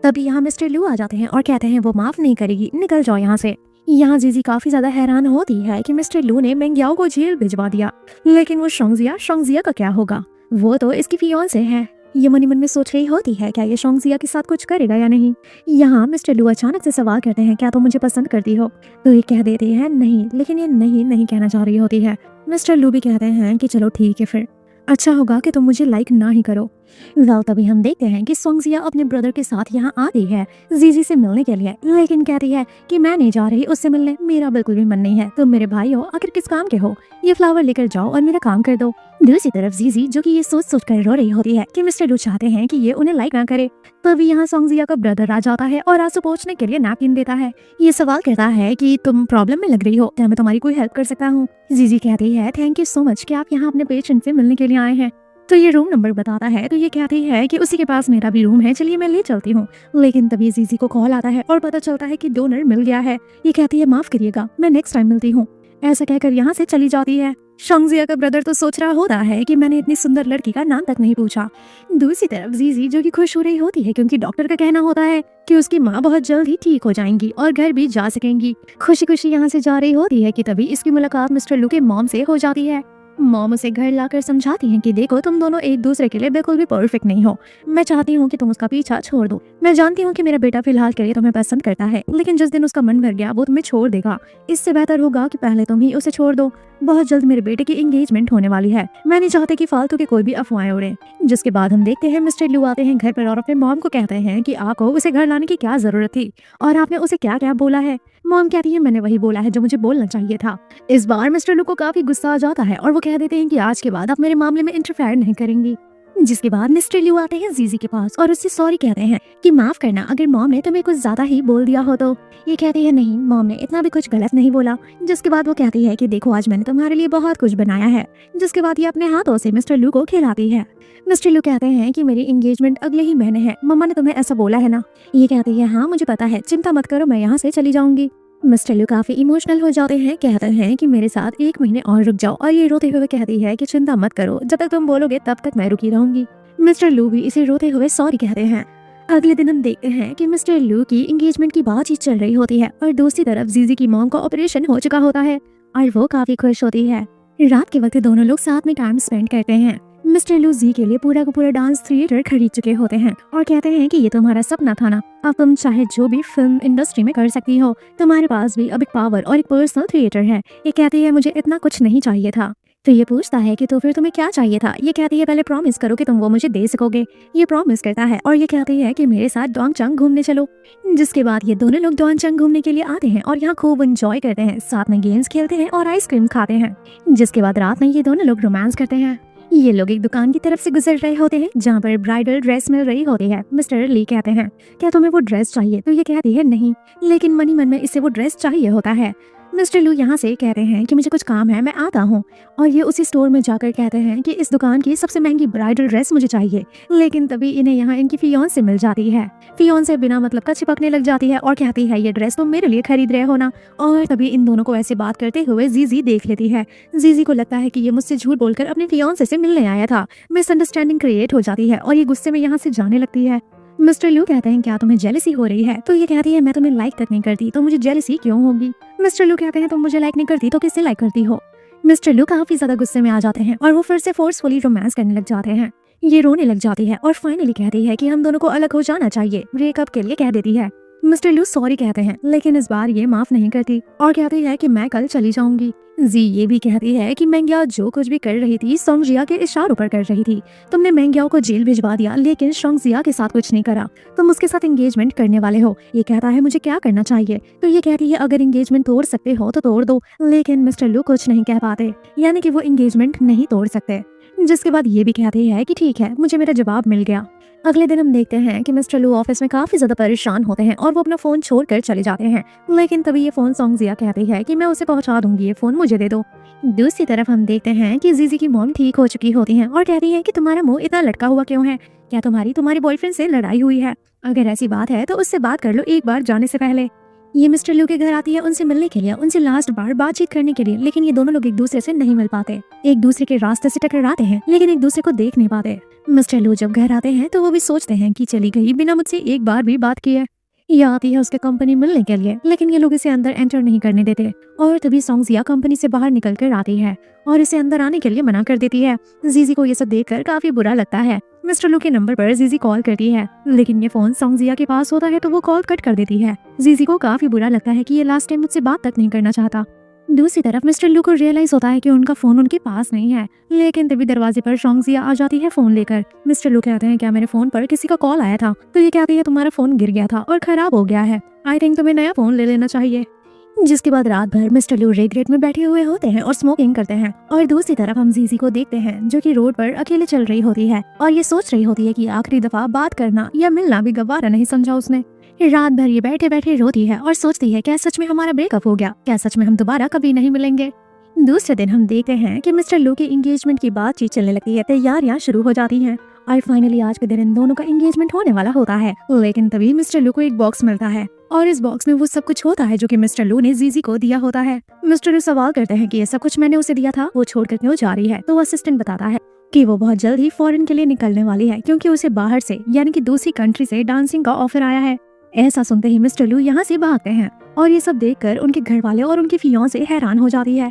तभी यहाँ मिस्टर लू आ जाते हैं और कहते हैं वो माफ नहीं करेगी, निकल जाओ यहाँ से। यहाँ जीजी काफी ज्यादा हैरान होती है कि मिस्टर लू ने मेंग्याओ को जेल भिजवा दिया, लेकिन वो शोंगजिया का क्या होगा, वो तो इसकी फियांसे है। ये मनी मन में सोच रही होती है क्या ये शोंगजिया के साथ कुछ करेगा या नहीं। यहाँ मिस्टर लू अचानक से सवाल करते हैं क्या तुम मुझे पसंद करती हो, तो ये कह देती है नहीं, लेकिन ये नहीं कहना चाह रही होती है। मिस्टर लू भी कहते हैं कि चलो ठीक है, फिर अच्छा होगा कि तुम मुझे लाइक ना ही करो। तभी हम देखते हैं कि सोंगजिया अपने ब्रदर के साथ यहाँ आती है जीजी से मिलने के लिए, लेकिन कहती है कि मैं नहीं जा रही उससे मिलने, मेरा बिल्कुल भी मन नहीं है, तुम मेरे भाई हो, आखिर किस काम के हो, ये फ्लावर लेकर जाओ और मेरा काम कर दो। दूसरी तरफ जीजी जो कि ये सोच कर रो रही होती है कि मिस्टर लू चाहते हैं कि ये उन्हें लाइक ना करे। तभी यहाँ सोंगजिया का ब्रदर आ जाता है और आंसू पोंछने के लिए नैपकिन देता है। ये सवाल करता है कि तुम प्रॉब्लम में लग रही हो, क्या मैं तुम्हारी कोई हेल्प कर सकता हूँ। जीजी कहती है थैंक यू सो मच कि आप यहाँ अपने पेशेंट से मिलने के लिए आए हैं। तो ये रूम नंबर बताता है, तो ये कहती है कि उसी के पास मेरा भी रूम है, चलिए मैं ले चलती हूँ। लेकिन तभी जीजी को कॉल आता है और पता चलता है कि डोनर मिल गया है। ये कहती है माफ करिएगा, मैं नेक्स्ट टाइम मिलती हूँ। ऐसा कहकर यहाँ से चली जाती है। शोंगजिया का ब्रदर तो सोच रहा होता है कि मैंने इतनी सुंदर लड़की का नाम तक नहीं पूछा। दूसरी तरफ जीजी जो कि खुश हो रही होती है क्योंकि डॉक्टर का कहना होता है कि उसकी माँ बहुत जल्द ही ठीक हो जाएंगी और घर भी जा सकेंगी। खुशी खुशी यहाँ से जा रही होती है कि तभी इसकी मुलाकात मिस्टर लू के मॉम से हो जाती है। मॉम उसे घर लाकर समझाती हैं कि देखो तुम दोनों एक दूसरे के लिए बिल्कुल भी परफेक्ट नहीं हो, मैं चाहती हूँ कि तुम उसका पीछा छोड़ दो। मैं जानती हूँ कि मेरा बेटा फिलहाल के लिए तुम्हें पसंद करता है, लेकिन जिस दिन उसका मन भर गया वो तुम्हें छोड़ देगा। इससे बेहतर होगा कि पहले तुम ही उसे छोड़ दो। बहुत जल्द मेरे बेटे की एंगेजमेंट होने वाली है, मैं नहीं चाहती कि फालतू के कोई भी अफवाहें उड़े। जिसके बाद हम देखते हैं मिस्टर लू आते हैं घर पर और अपने मॉम को कहते हैं कि आपको उसे घर लाने की क्या जरूरत थी और आपने उसे क्या क्या बोला है। मॉम कहती है मैंने वही बोला है जो मुझे बोलना चाहिए था। इस बार मिस्टर लू को काफी गुस्सा आ जाता है और वो कह देते हैं कि आज के बाद आप मेरे मामले में इंटरफेयर नहीं करेंगी। जिसके बाद मिस्टर लू आते हैं जीजी के पास और उससे सॉरी कहते हैं कि माफ करना अगर मॉम ने तुम्हें कुछ ज्यादा ही बोल दिया हो तो। ये कहती है नहीं, मॉम ने इतना भी कुछ गलत नहीं बोला। जिसके बाद वो कहती है कि देखो आज मैंने तुम्हारे लिए बहुत कुछ बनाया है। जिसके बाद ये अपने हाथों से मिस्टर लू को खिलाती है। मिस्टर लू कहते हैं कि मेरी एंगेजमेंट अगले ही महीने है, मम्मा ने तुम्हें ऐसा बोला है ना। ये कहती है हाँ मुझे पता है, चिंता मत करो, मैं यहाँ से चली जाऊंगी। मिस्टर लू काफी इमोशनल हो जाते हैं, कहते हैं कि मेरे साथ 1 महीने और रुक जाओ और ये रोते हुए कहती है कि चिंता मत करो, जब तक तुम बोलोगे तब तक मैं रुकी रहूंगी। मिस्टर लू भी इसे रोते हुए सॉरी कहते हैं। अगले दिन हम देखते हैं कि मिस्टर लू की एंगेजमेंट की बातचीत चल रही होती है और दूसरी तरफ जीजी की मॉम का ऑपरेशन हो चुका होता है और वो काफी खुश होती है। रात के वक्त दोनों लोग साथ में टाइम स्पेंड करते हैं। मिस्टर लू जी के लिए पूरा का पूरा डांस थिएटर खरीद चुके होते हैं और कहते हैं कि ये तुम्हारा सपना था ना, अब तुम चाहे जो भी फिल्म इंडस्ट्री में कर सकती हो, तुम्हारे पास भी अब एक पावर और एक पर्सनल थिएटर है। ये कहती है मुझे इतना कुछ नहीं चाहिए था। तो ये पूछता है कि तो फिर तुम्हें क्या चाहिए था। ये कहती है पहले प्रॉमिस करो कि तुम वो मुझे दे सकोगे। ये प्रॉमिस करता है और ये कहती है कि मेरे साथ डोंगचंग घूमने चलो। जिसके बाद ये दोनों लोग डोंगचंग घूमने के लिए आते हैं और यहाँ खूब एंजॉय करते हैं, साथ में गेम्स खेलते हैं और आइसक्रीम खाते हैं। जिसके बाद रात में ये दोनों लोग रोमांस करते हैं। ये लोग एक दुकान की तरफ से गुजर रहे होते हैं जहाँ पर ब्राइडल ड्रेस मिल रही होती है। मिस्टर ली कहते हैं, क्या तुम्हें वो ड्रेस चाहिए? तो ये कहती है नहीं, लेकिन मनी मन में इसे वो ड्रेस चाहिए होता है। मिस्टर लू यहाँ से कहते हैं कि मुझे कुछ काम है, मैं आता हूँ। और ये उसी स्टोर में जाकर कहते हैं कि इस दुकान की सबसे महंगी ब्राइडल ड्रेस मुझे चाहिए। लेकिन तभी इन्हें यहाँ इनकी फियोंसे मिल जाती है। फियोंसे बिना मतलब का चिपकने लग जाती है और कहती है, ये ड्रेस तुम मेरे लिए खरीद रहे हो ना। और तभी इन दोनों को ऐसे बात करते हुए जीजी देख लेती है। जीजी को लगता है कि ये मुझसे झूठ बोलकर अपने फियोंसे से मिलने आया था। मिसअंडरस्टैंडिंग क्रिएट हो जाती है और ये गुस्से में यहाँ से जाने लगती है। मिस्टर लू कहते हैं, क्या तुम्हें जेलसी हो रही है? तो ये कहती है, मैं तुम्हें लाइक तक नहीं करती तो मुझे जेलसी क्यों होगी? मिस्टर लू कहते हैं, तुम मुझे लाइक नहीं करती तो किससे लाइक करती हो? मिस्टर लू काफी ज्यादा गुस्से में आ जाते हैं और वो फिर से फोर्सफुली रोमांस करने लग जाते हैं। ये रोने लग जाती है और फाइनली कहती है कि हम दोनों को अलग हो जाना चाहिए, ब्रेकअप के लिए कह देती है। मिस्टर लू सॉरी कहते हैं, लेकिन इस बार ये माफ नहीं करती और कहती है कि मैं कल चली जाऊंगी। जी ये भी कहती है कि मेंग्या जो कुछ भी कर रही थी सोंगजिया के इशारों पर कर रही थी। तुमने मेंग्याओ को जेल भिजवा दिया लेकिन सोंगजिया के साथ कुछ नहीं करा। तुम उसके साथ एंगेजमेंट करने वाले हो। ये कहता है, मुझे क्या करना चाहिए? तो ये कहती है, अगर एंगेजमेंट तोड़ सकते हो तो तोड़ दो। लेकिन मिस्टर लू कुछ नहीं कह पाते, यानी कि वो एंगेजमेंट नहीं तोड़ सकते। जिसके बाद ये भी कहती है कि ठीक है, मुझे मेरा जवाब मिल गया। अगले दिन हम देखते हैं कि मिस्टर लू ऑफिस में काफी ज्यादा परेशान होते हैं और वो अपना फोन छोड़कर चले जाते हैं। लेकिन तभी ये फोन सोंगजिया कहती है कि मैं उसे पहुंचा दूंगी, ये फोन मुझे दे दो। दूसरी तरफ हम देखते हैं कि जीजी की मॉम ठीक हो चुकी होती हैं और कहती है कि तुम्हारा मुंह इतना लटका हुआ क्यों है? क्या तुम्हारी बॉयफ्रेंड से लड़ाई हुई है? अगर ऐसी बात है तो उससे बात कर लो एक बार जाने से पहले। ये मिस्टर लू के घर आती है उनसे मिलने के लिए, उनसे लास्ट बार बातचीत करने के लिए। लेकिन ये दोनों लोग एक दूसरे से नहीं मिल पाते, एक दूसरे के रास्ते से टकराते हैं लेकिन एक दूसरे को देख नहीं पाते। मिस्टर लू जब घर आते हैं तो वो भी सोचते हैं कि चली गई बिना मुझसे एक बार भी बात किए। ये आती है उसके कंपनी मिलने के लिए, लेकिन ये लोग इसे अंदर एंटर नहीं करने देते। और तभी सोंगजिया कंपनी से बाहर निकल कर आती है और इसे अंदर आने के लिए मना कर देती है। जीजी को ये सब देखकर काफी बुरा लगता है। मिस्टर लू के नंबर पर जीजी कॉल करती है, लेकिन ये फोन सोंगजिया के पास होता है तो वो कॉल कट कर देती है। जीजी को काफी बुरा लगता है कि ये लास्ट टाइम मुझसे बात तक नहीं करना चाहता। दूसरी तरफ मिस्टर लू को रियलाइज होता है कि उनका फोन उनके पास नहीं है। लेकिन तभी दरवाजे पर सोंगजिया आ जाती है फोन लेकर। मिस्टर लू कहते हैं, क्या मेरे फोन पर किसी का कॉल आया था? तो ये कहती है, तुम्हारा फोन गिर गया था और खराब हो गया है, आई थिंक तुम्हें नया फोन ले लेना चाहिए। जिसके बाद रात भर मिस्टर लू रिग्रेट में बैठे हुए होते हैं और स्मोकिंग करते हैं। और दूसरी तरफ हम जीजी को देखते हैं जो कि रोड पर अकेले चल रही होती है और ये सोच रही होती है कि आखिरी दफा बात करना या मिलना भी गवारा नहीं समझा उसने। रात भर ये बैठे बैठे रोती है और सोचती है, क्या सच में हमारा ब्रेकअप हो गया? क्या सच में हम दोबारा कभी नहीं मिलेंगे? दूसरे दिन हम देखते हैं कि मिस्टर लू की एंगेजमेंट की बातचीत चलने लगती है, तैयारियां शुरू हो जाती हैं और फाइनली आज के दिन इन दोनों का एंगेजमेंट होने वाला होता है। लेकिन तभी मिस्टर लू को एक बॉक्स मिलता है और इस बॉक्स में वो सब कुछ होता है जो कि मिस्टर लू ने जीजी को दिया होता है। मिस्टर लू सवाल करते हैं कि ये सब कुछ मैंने उसे दिया था, वो छोड़कर क्यों जा रही है? तो असिस्टेंट बताता है कि वो बहुत जल्द ही फॉरेन के लिए निकलने वाली है क्योंकि उसे बाहर से यानी कि दूसरी कंट्री से डांसिंग का ऑफर आया है। ऐसा सुनते ही मिस्टर लू यहाँ से भागते हैं और ये सब देखकर उनके घर वाले और उनकी फियांसे हैरान हो जाती है।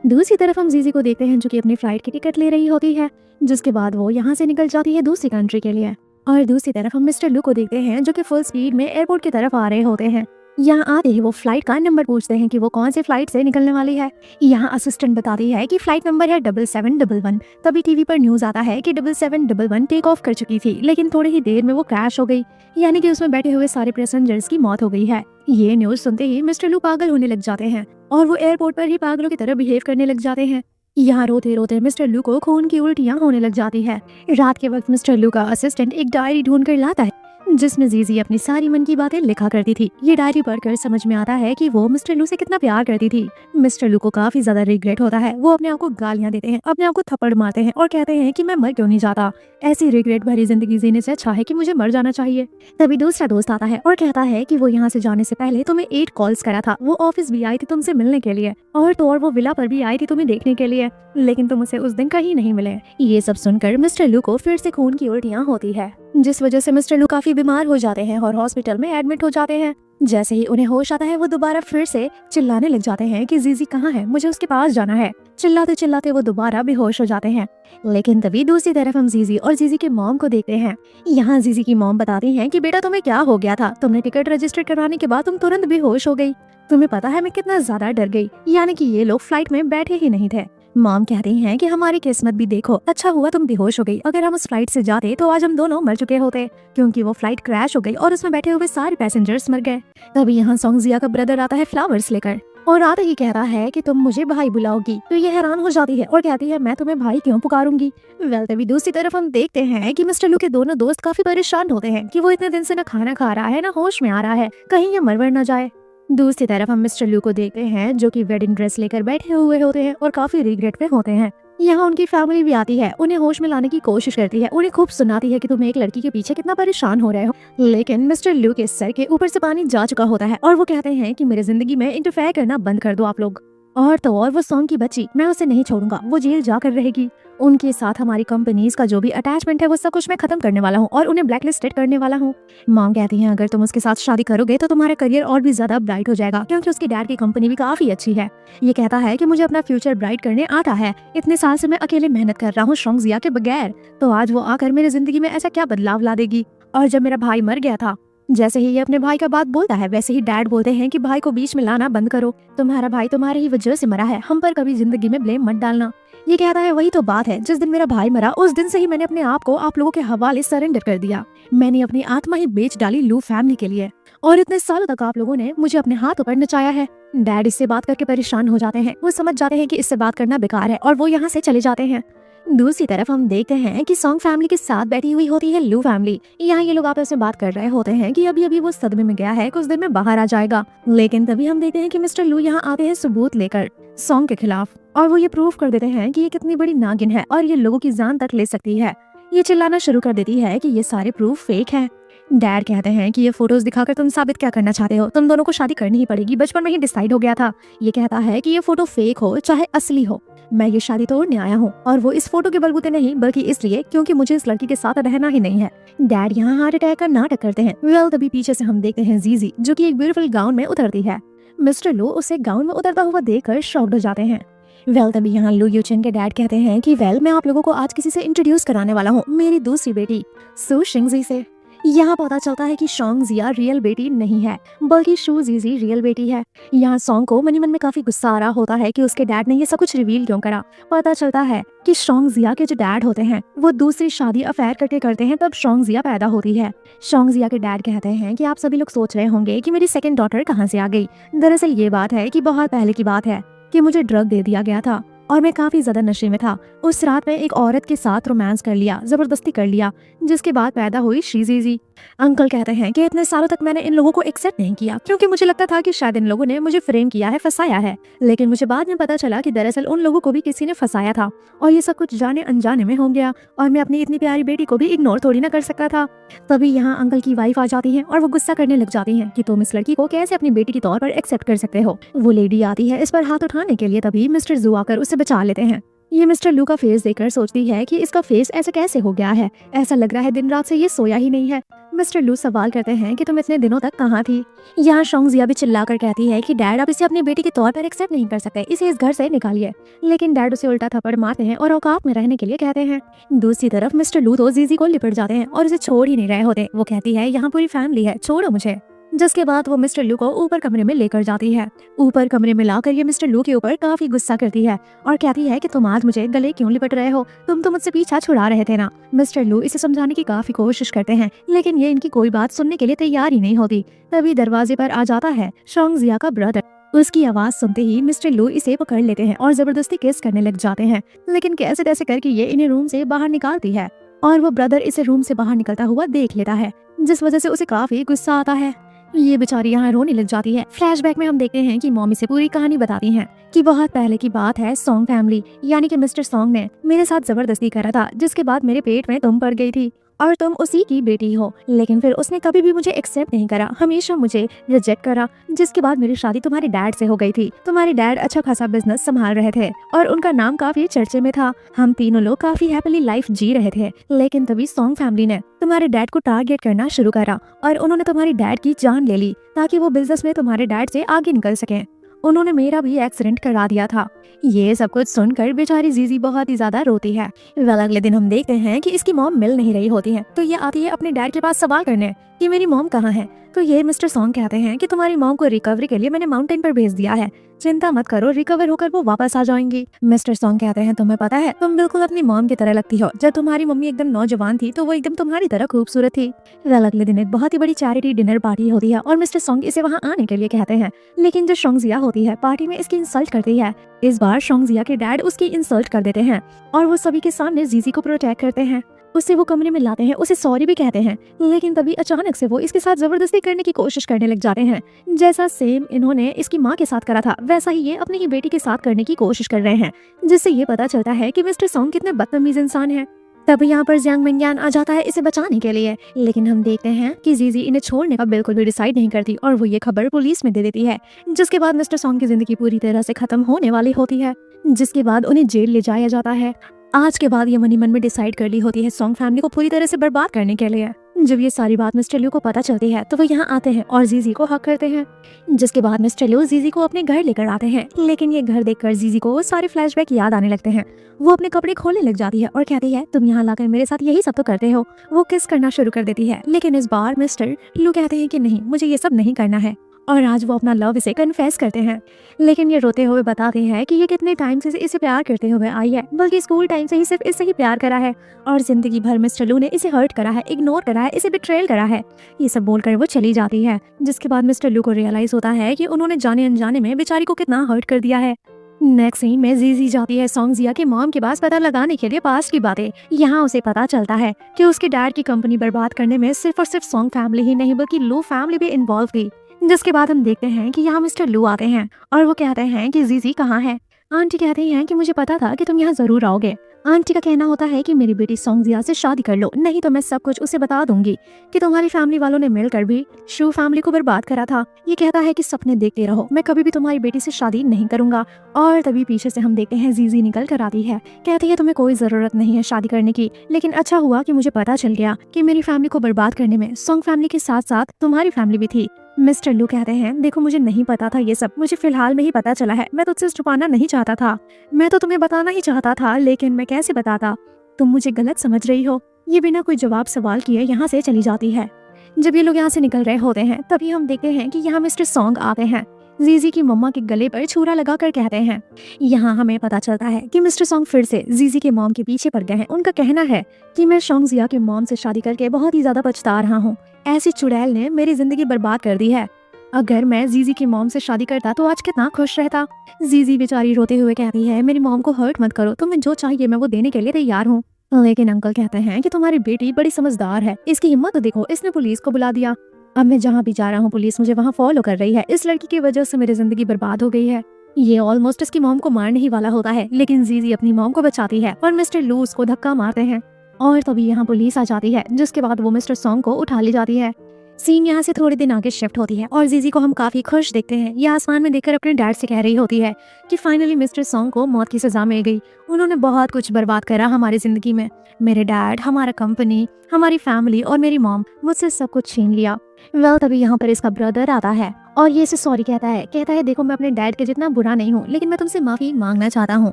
दूसरी तरफ हम जीजी को देखते हैं जो कि अपनी फ्लाइट की टिकट ले रही होती है, जिसके बाद वो यहाँ से निकल जाती है दूसरी कंट्री के लिए। और दूसरी तरफ हम मिस्टर लू को देखते हैं जो कि फुल स्पीड में एयरपोर्ट की तरफ आ रहे होते हैं। यहाँ आते ही वो फ्लाइट का नंबर पूछते हैं कि वो कौन से फ्लाइट से निकलने वाली है। यहाँ असिस्टेंट बताती है कि फ्लाइट नंबर है 7711। तभी टीवी पर न्यूज आता है कि 7711 टेक ऑफ कर चुकी थी, लेकिन थोड़ी ही देर में वो क्रैश हो गई, यानी कि उसमें बैठे हुए सारे पैसेंजर्स की मौत हो गई है। ये न्यूज सुनते ही मिस्टर लू पागल होने लग जाते हैं और वो एयरपोर्ट पर ही पागलों की तरह बिहेव करने लग जाते हैं। यहाँ रोते रोते मिस्टर लू को खून की उल्टियाँ होने लग जाती है। रात के वक्त मिस्टर लू का असिस्टेंट एक डायरी ढूंढ कर लाता है जिसमें जीजी अपनी सारी मन की बातें लिखा करती थी। ये डायरी पढ़कर समझ में आता है कि वो मिस्टर लू से कितना प्यार करती थी। मिस्टर लू को काफी ज्यादा रिग्रेट होता है। वो अपने आप को गालियां देते हैं, अपने आप को थप्पड़ मारते हैं और कहते हैं कि मैं मर क्यों नहीं जाता। ऐसी रिग्रेट भरी जिंदगी जीने से अच्छा है कि मुझे मर जाना चाहिए। तभी दूसरा दोस्त आता है और कहता है कि वो यहाँ से जाने से पहले तुम्हें 8 कॉल्स करा था। वो ऑफिस भी आई थी तुमसे मिलने के लिए और वो विला पर भी आई थी तुम्हें देखने के लिए, लेकिन तुम उसे उस दिन कहीं नहीं मिले। ये सब सुनकर मिस्टर लू को फिर से खून की उल्टियाँ होती है, जिस वजह से मिस्टर लू काफी बीमार हो जाते हैं और हॉस्पिटल में एडमिट हो जाते हैं। जैसे ही उन्हें होश आता है वो दोबारा फिर से चिल्लाने लग जाते हैं कि जीजी कहाँ है, मुझे उसके पास जाना है। चिल्लाते चिल्लाते वो दोबारा बेहोश हो जाते हैं। लेकिन तभी दूसरी तरफ हम जीजी और जीजी के मॉम को देखते हैं। यहाँ जीजी की मॉम बताती हैं कि बेटा तुम्हें क्या हो गया था? तुमने टिकट रजिस्टर करवाने के बाद तुम तुरंत बेहोश हो गई। तुम्हें पता है मैं कितना ज्यादा डर गई, यानी कि ये लोग फ्लाइट में बैठे ही नहीं थे। मॉम कहती हैं कि हमारी किस्मत भी देखो, अच्छा हुआ तुम बेहोश हो गई। अगर हम उस फ्लाइट से जाते तो आज हम दोनों मर चुके होते, क्योंकि वो फ्लाइट क्रैश हो गई और उसमें बैठे हुए सारे पैसेंजर्स मर गए। तभी यहाँ सोंगजिया का ब्रदर आता है फ्लावर्स लेकर और आते ही कहता है कि तुम मुझे भाई बुलाओगी। तो ये हैरान हो जाती है और कहती है मैं तुम्हें भाई क्यों पुकारूंगी। वेल तभी दूसरी तरफ हम देखते हैं कि मिस्टर लू के दोनों दोस्त काफी परेशान होते हैं कि वो इतने दिन से न खाना खा रहा है न होश में आ रहा है, कहीं ये मरवर न जाए। दूसरी तरफ हम मिस्टर लू को देखते हैं जो कि वेडिंग ड्रेस लेकर बैठे हुए होते हैं और काफी रिग्रेट में होते हैं। यहाँ उनकी फैमिली भी आती है, उन्हें होश में लाने की कोशिश करती है, उन्हें खूब सुनाती है कि तुम एक लड़की के पीछे कितना परेशान हो रहे हो। लेकिन मिस्टर लू के सर के ऊपर से पानी जा चुका होता है और वो कहते हैं कि मेरे जिंदगी में इंटरफेयर करना बंद कर दो आप लोग। और तो और वो सॉन्ग की बच्ची, मैं उसे नहीं छोड़ूंगा, वो जेल जाकर रहेगी। उनके साथ हमारी कंपनीज का जो भी अटैचमेंट है वो सब कुछ मैं खत्म करने वाला हूँ और उन्हें ब्लैकलिस्टेड करने वाला हूँ। मॉम कहती हैं अगर तुम उसके साथ शादी करोगे तो तुम्हारा करियर और भी ज्यादा ब्राइट हो जाएगा, क्योंकि उसके डैड की कंपनी भी काफी अच्छी है। ये कहता है कि मुझे अपना फ्यूचर ब्राइट करने आता है, इतने साल से मैं अकेले मेहनत कर रहा हूँ शोंग जिया के बगैर, तो आज वो आकर मेरी जिंदगी में ऐसा क्या बदलाव ला देगी। और जब मेरा भाई मर गया था, जैसे ही ये अपने भाई का बात बोलता है वैसे ही डैड बोलते हैं कि भाई को बीच में लाना बंद करो, तुम्हारा भाई तुम्हारे ही वजह से मरा है, हम पर कभी जिंदगी में ब्लेम मत डालना। ये कहता है वही तो बात है, जिस दिन मेरा भाई मरा उस दिन से ही मैंने अपने आप को आप लोगों के हवाले सरेंडर कर दिया। मैंने अपनी आत्मा ही बेच डाली लू फैमिली के लिए, और इतने सालों तक आप लोगों ने मुझे अपने हाथों पर नचाया है। डैड इससे बात करके परेशान हो जाते हैं, वो समझ जाते हैं कि इससे बात करना बेकार है और वो यहाँ से चले जाते हैं। दूसरी तरफ हम देखते हैं कि सॉन्ग फैमिली के साथ बैठी हुई होती है लू फैमिली। यहाँ ये लोग आपस में बात कर रहे होते हैं कि अभी अभी वो सदमे में गया है, कुछ दिन में बाहर आ जाएगा। लेकिन तभी हम देखते हैं कि मिस्टर लू यहाँ आते हैं सबूत लेकर सॉन्ग के खिलाफ, और वो ये प्रूव कर देते हैं कि ये कितनी बड़ी नागिन है और ये लोगों की जान तक ले सकती है। ये चिल्लाना शुरू कर देती है कि ये सारे प्रूफ फेक हैं। डैड कहते हैं कि ये फोटोज दिखाकर तुम साबित क्या करना चाहते हो, तुम दोनों को शादी करनी ही पड़ेगी, बचपन में ही डिसाइड हो गया था। ये कहता है कि ये फोटो फेक हो चाहे असली हो, मैं ये शादी तोड़ने आया हूँ, और वो इस फोटो के बलबूते नहीं बल्कि इसलिए क्योंकि मुझे इस लड़की के साथ रहना ही नहीं है। डैड यहाँ हार्ट अटैक का नाटक करते हैं। वेल तभी पीछे से हम देखते हैं जीजी जो कि एक ब्यूटीफुल गाउन में उतरती है। मिस्टर लू उसे गाउन में उतरता हुआ देखकर शॉक्ड हो जाते हैं। वेल तभी यहाँ लू यूचेन के डैड कहते हैं कि वेल मैं आप लोगों को आज किसी से इंट्रोड्यूस कराने वाला हूँ, मेरी दूसरी बेटी सू शिंगजी से। यहाँ पता चलता है कि शोंग जिया रियल बेटी नहीं है बल्कि शू जीजी रियल बेटी है। यहाँ सॉन्ग को मन ही मन में काफी गुस्सा आ रहा होता है कि उसके डैड ने ये सब कुछ रिवील क्यों करा। पता चलता है कि शोंग जिया के जो डैड होते हैं वो दूसरी शादी अफेयर करते हैं, तब शोंग जिया पैदा होती है। शोंग जिया के डैड कहते हैं कि आप सभी लोग सोच रहे होंगे कि मेरी सेकंड डॉटर कहाँ से आ गई। दरअसल ये बात है कि बहुत पहले की बात है कि मुझे ड्रग दे दिया गया था और मैं काफी ज्यादा नशे में था। उस रात में एक औरत के साथ रोमांस कर लिया, जबरदस्ती कर लिया, जिसके बाद पैदा हुई श्रीजीजी। अंकल कहते हैं कि इतने सालों तक मैंने इन लोगों को एक्सेप्ट नहीं किया क्योंकि मुझे लगता था कि शायद इन लोगों ने मुझे फ्रेम किया है, फंसाया है। लेकिन मुझे बाद में पता चला कि दरअसल उन लोगों को भी किसी ने फंसाया था और ये सब कुछ जाने अनजाने में हो गया, और मैं अपनी इतनी प्यारी बेटी को भी इग्नोर थोड़ी ना कर सकता था। तभी यहाँ अंकल की वाइफ आ जाती है और वो गुस्सा करने लग जाती है कि तुम इस लड़की को कैसे अपनी बेटी के तौर पर एक्सेप्ट कर सकते हो। वो लेडी आती है इस पर हाथ उठाने के लिए, तभी मिस्टर जू आकर उसे बचा लेते हैं। ये मिस्टर लू का फेस देखकर सोचती है कि इसका फेस ऐसा कैसे हो गया है, ऐसा लग रहा है दिन रात से ये सोया ही नहीं है। मिस्टर लू सवाल करते हैं कि तुम इतने दिनों तक कहाँ थी। यहाँ शोंग जिया भी चिल्लाकर कहती है कि डैड आप इसे अपनी बेटी के तौर पर एक्सेप्ट नहीं कर सकते, इसे इस घर से निकालिए। लेकिन डैड उसे उल्टा थप्पड़ मारते हैं और औकात में रहने के लिए कहते हैं। दूसरी तरफ मिस्टर लू तो जीजी को लिपट जाते हैं और उसे छोड़ ही नहीं रहे होते। वो कहती है यहाँ पूरी फैमिली है, छोड़ो मुझे। जिसके बाद वो मिस्टर लू को ऊपर कमरे में लेकर जाती है। ऊपर कमरे में लाकर ये मिस्टर लू के ऊपर काफी गुस्सा करती है और कहती है कि तुम आज मुझे गले क्यों लिपट रहे हो, तुम तो मुझसे पीछा छुड़ा रहे थे ना। मिस्टर लू इसे समझाने की काफी कोशिश करते हैं लेकिन ये इनकी कोई बात सुनने के लिए तैयार ही नहीं होती। तभी दरवाजे पर आ जाता है शोंग जिया का ब्रदर। उसकी आवाज सुनते ही मिस्टर लू इसे पकड़ लेते हैं और जबरदस्ती किस करने लग जाते हैं, लेकिन कैसे तैसे करके ये इन्हें रूम से बाहर निकालती है और वो ब्रदर इसे रूम से बाहर निकलता हुआ देख लेता है, जिस वजह से उसे काफी गुस्सा आता है। ये बेचारी यहाँ रोने लग जाती है। फ्लैशबैक में हम देखते हैं कि मॉमी से पूरी कहानी बताती हैं कि बहुत पहले की बात है। सॉन्ग फैमिली यानी कि मिस्टर सॉन्ग ने मेरे साथ जबरदस्ती करा था, जिसके बाद मेरे पेट में तुम पड़ गई थी और तुम उसी की बेटी हो। लेकिन फिर उसने कभी भी मुझे एक्सेप्ट नहीं करा, हमेशा मुझे रिजेक्ट करा, जिसके बाद मेरी शादी तुम्हारे डैड से हो गई थी। तुम्हारे डैड अच्छा खासा बिजनेस संभाल रहे थे और उनका नाम काफी चर्चे में था। हम तीनों लोग काफी हैप्पीली लाइफ जी रहे थे, लेकिन तभी सॉन्ग फैमिली ने तुम्हारे डैड को टारगेट करना शुरू करा और उन्होंने तुम्हारी डैड की जान ले ली ताकि वो बिजनेस में तुम्हारे डैड से आगे निकल सके। उन्होंने मेरा भी एक्सीडेंट करा दिया था। ये सब कुछ सुनकर बेचारी जीजी बहुत ही ज्यादा रोती है। वेल अगले दिन हम देखते हैं कि इसकी मॉम मिल नहीं रही होती है, तो ये आती है अपने डैड के पास सवाल करने कि मेरी मॉम कहाँ है। तो ये मिस्टर सॉन्ग कहते हैं कि तुम्हारी मॉम को रिकवरी के लिए मैंने माउंटेन पर भेज दिया है, चिंता मत करो, रिकवर होकर वो वापस आ जाएंगी। मिस्टर सॉन्ग कहते हैं तुम्हें पता है तुम बिल्कुल अपनी मॉम की तरह लगती हो, जब तुम्हारी मम्मी एकदम नौजवान थी तो वो एकदम तुम्हारी तरह खूबसूरत थी। वेल अगले दिन एक बहुत ही बड़ी चैरिटी डिनर पार्टी होती है और मिस्टर सॉन्ग इसे वहाँ आने के लिए कहते हैं, लेकिन जो शोंगजिया होती है पार्टी में इसकी इंसल्ट करती है। इस बार शोंगजिया के डैड उसकी इंसल्ट कर देते हैं और वो सभी के सामने जीजी को प्रोटेक्ट करते हैं। उसे वो कमरे में लाते हैं, उसे सॉरी भी कहते हैं, लेकिन तभी अचानक से वो इसके साथ जबरदस्ती करने की कोशिश करने लग जाते हैं। जैसा सेम इन्होंने इसकी माँ के साथ करा था वैसा ही ये अपनी ही बेटी के साथ करने की कोशिश कर रहे हैं, जिससे ये पता चलता है कि मिस्टर सॉन्ग कितने बदतमीज इंसान है। तब यहाँ पर जियांग मिंगयान आ जाता है इसे बचाने के लिए, लेकिन हम देखते हैं कि जीजी इन्हें छोड़ने का बिल्कुल भी डिसाइड नहीं करती और वो ये खबर पुलिस में दे देती है, जिसके बाद मिस्टर सॉन्ग की जिंदगी पूरी तरह से खत्म होने वाली होती है, जिसके बाद उन्हें जेल ले जाया जाता है। आज के बाद ये मन ही मन में डिसाइड कर ली होती है सॉन्ग फैमिली को पूरी तरह से बर्बाद करने के लिए। जब ये सारी बात मिस्टर लिू को पता चलती है तो वो यहाँ आते हैं और जीजी को हक करते हैं, जिसके बाद मिस्टर लिू जीजी को अपने घर लेकर आते हैं। लेकिन ये घर देखकर जीजी को वो सारे फ्लैशबैक याद आने लगते हैं। वो अपने कपड़े खोलने लग जाती है और कहती है तुम यहाँ लाकर मेरे साथ यही सब तो करते हो। वो किस करना शुरू कर देती है, लेकिन इस बार मिस्टर लिू कहते हैं कि नहीं, मुझे ये सब नहीं करना है, और आज वो अपना लव इसे कन्फेस करते हैं। लेकिन ये रोते हुए बताते हैं कि ये कितने टाइम से इसे प्यार करते हुए आई है, बल्कि स्कूल टाइम से ही सिर्फ इससे ही प्यार करा है और जिंदगी भर मिस्टर लू ने इसे हर्ट करा है, इग्नोर करा है, इसे बिट्रेल करा है। ये सब बोलकर वो चली जाती है, जिसके बाद मिस्टर लू को रियलाइज होता है कि उन्होंने जाने अनजाने में बेचारी को कितना हर्ट कर दिया है। नेक्स्ट सीन में जीजी जाती है सॉन्गजिया के मॉम के पास पता लगाने के लिए पास्ट की बातें। यहाँ उसे पता चलता है कि उसके डैड की कंपनी बर्बाद करने में सिर्फ और सिर्फ सॉन्ग फैमिली ही नहीं बल्कि लू फैमिली भी इन्वॉल्व थी। जिसके बाद हम देखते हैं कि यहाँ मिस्टर लू आते हैं और वो कहते हैं कि जीजी कहाँ है। आंटी कहती हैं कि मुझे पता था कि तुम यहाँ जरूर आओगे। आंटी का कहना होता है कि मेरी बेटी सॉन्गजिया से शादी कर लो, नहीं तो मैं सब कुछ उसे बता दूंगी कि तुम्हारी फैमिली वालों ने मिलकर भी शू फैमिली को बर्बाद करा था। ये कहता है कि सपने देखते रहो, मैं कभी भी तुम्हारी बेटी से शादी नहीं करूंगा। और तभी पीछे से हम देखते हैं जीजी निकल कर आती है, कहती है तुम्हें कोई जरूरत नहीं है शादी करने की, लेकिन अच्छा हुआ कि मुझे पता चल गया कि मेरी फैमिली को बर्बाद करने में सॉन्ग फैमिली के साथ साथ तुम्हारी फैमिली भी थी। मिस्टर लू कहते हैं देखो मुझे नहीं पता था ये सब, मुझे फिलहाल में ही पता चला है, मैं तुझसे छुपाना नहीं चाहता था, मैं तो तुम्हें बताना ही चाहता था, लेकिन मैं कैसे बताता, तुम मुझे गलत समझ रही हो। ये बिना कोई जवाब सवाल किए यहाँ से चली जाती है। जब ये लोग यहाँ से निकल रहे होते हैं तभी हम देखते हैं कि यहाँ मिस्टर सॉन्ग आते हैं, जीजी की मम्मा के गले पर छुरा लगाकर कहते हैं। यहाँ हमें पता चलता है कि मिस्टर सॉन्ग फिर से जीजी के मॉम के पीछे पड़ गए हैं। उनका कहना है कि मैं शोंगजिया के मॉम से शादी करके बहुत ही ज्यादा पछता रहा हूँ, ऐसी चुड़ैल ने मेरी जिंदगी बर्बाद कर दी है, अगर मैं जीजी की मॉम से शादी करता तो आज कितना खुश रहता। जीजी बेचारी रोते हुए कहती है मेरी मॉम को हर्ट मत करो, तुम्हें जो चाहिए मैं वो देने के लिए तैयार हूँ। लेकिन अंकल कहते हैं कि तुम्हारी बेटी बड़ी समझदार है, इसकी हिम्मत तो देखो, इसने पुलिस को बुला दिया, अब मैं जहाँ भी जा रहा हूँ पुलिस मुझे वहाँ फॉलो कर रही है, इस लड़की की वजह से मेरी जिंदगी बर्बाद हो गई है। ये ऑलमोस्ट इसकी मॉम को मारने ही वाला होता है, लेकिन जीजी अपनी मॉम को बचाती है और मिस्टर लू उसको धक्का मारते हैं और तभी यहाँ पुलिस आ जाती है, जिसके बाद वो मिस्टर सॉन्ग को उठा ले जाती है। सीन यहाँ से थोड़े दिन आगे शिफ्ट होती है और जीजी को हम काफी खुश देखते हैं। ये आसमान में देखकर अपने डैड से कह रही होती है कि फाइनली मिस्टर सॉन्ग को मौत की सजा मिल गई, उन्होंने बहुत कुछ बर्बाद करा हमारी जिंदगी में, मेरे डैड, हमारा कंपनी, हमारी फैमिली और मेरी मॉम, मुझसे सब कुछ छीन लिया। वेल तभी यहाँ पर इसका ब्रदर आता है और ये इसे सॉरी कहता है देखो मैं अपने डैड के जितना बुरा नहीं हूँ, लेकिन मैं तुमसे माफी मांगना चाहता हूँ।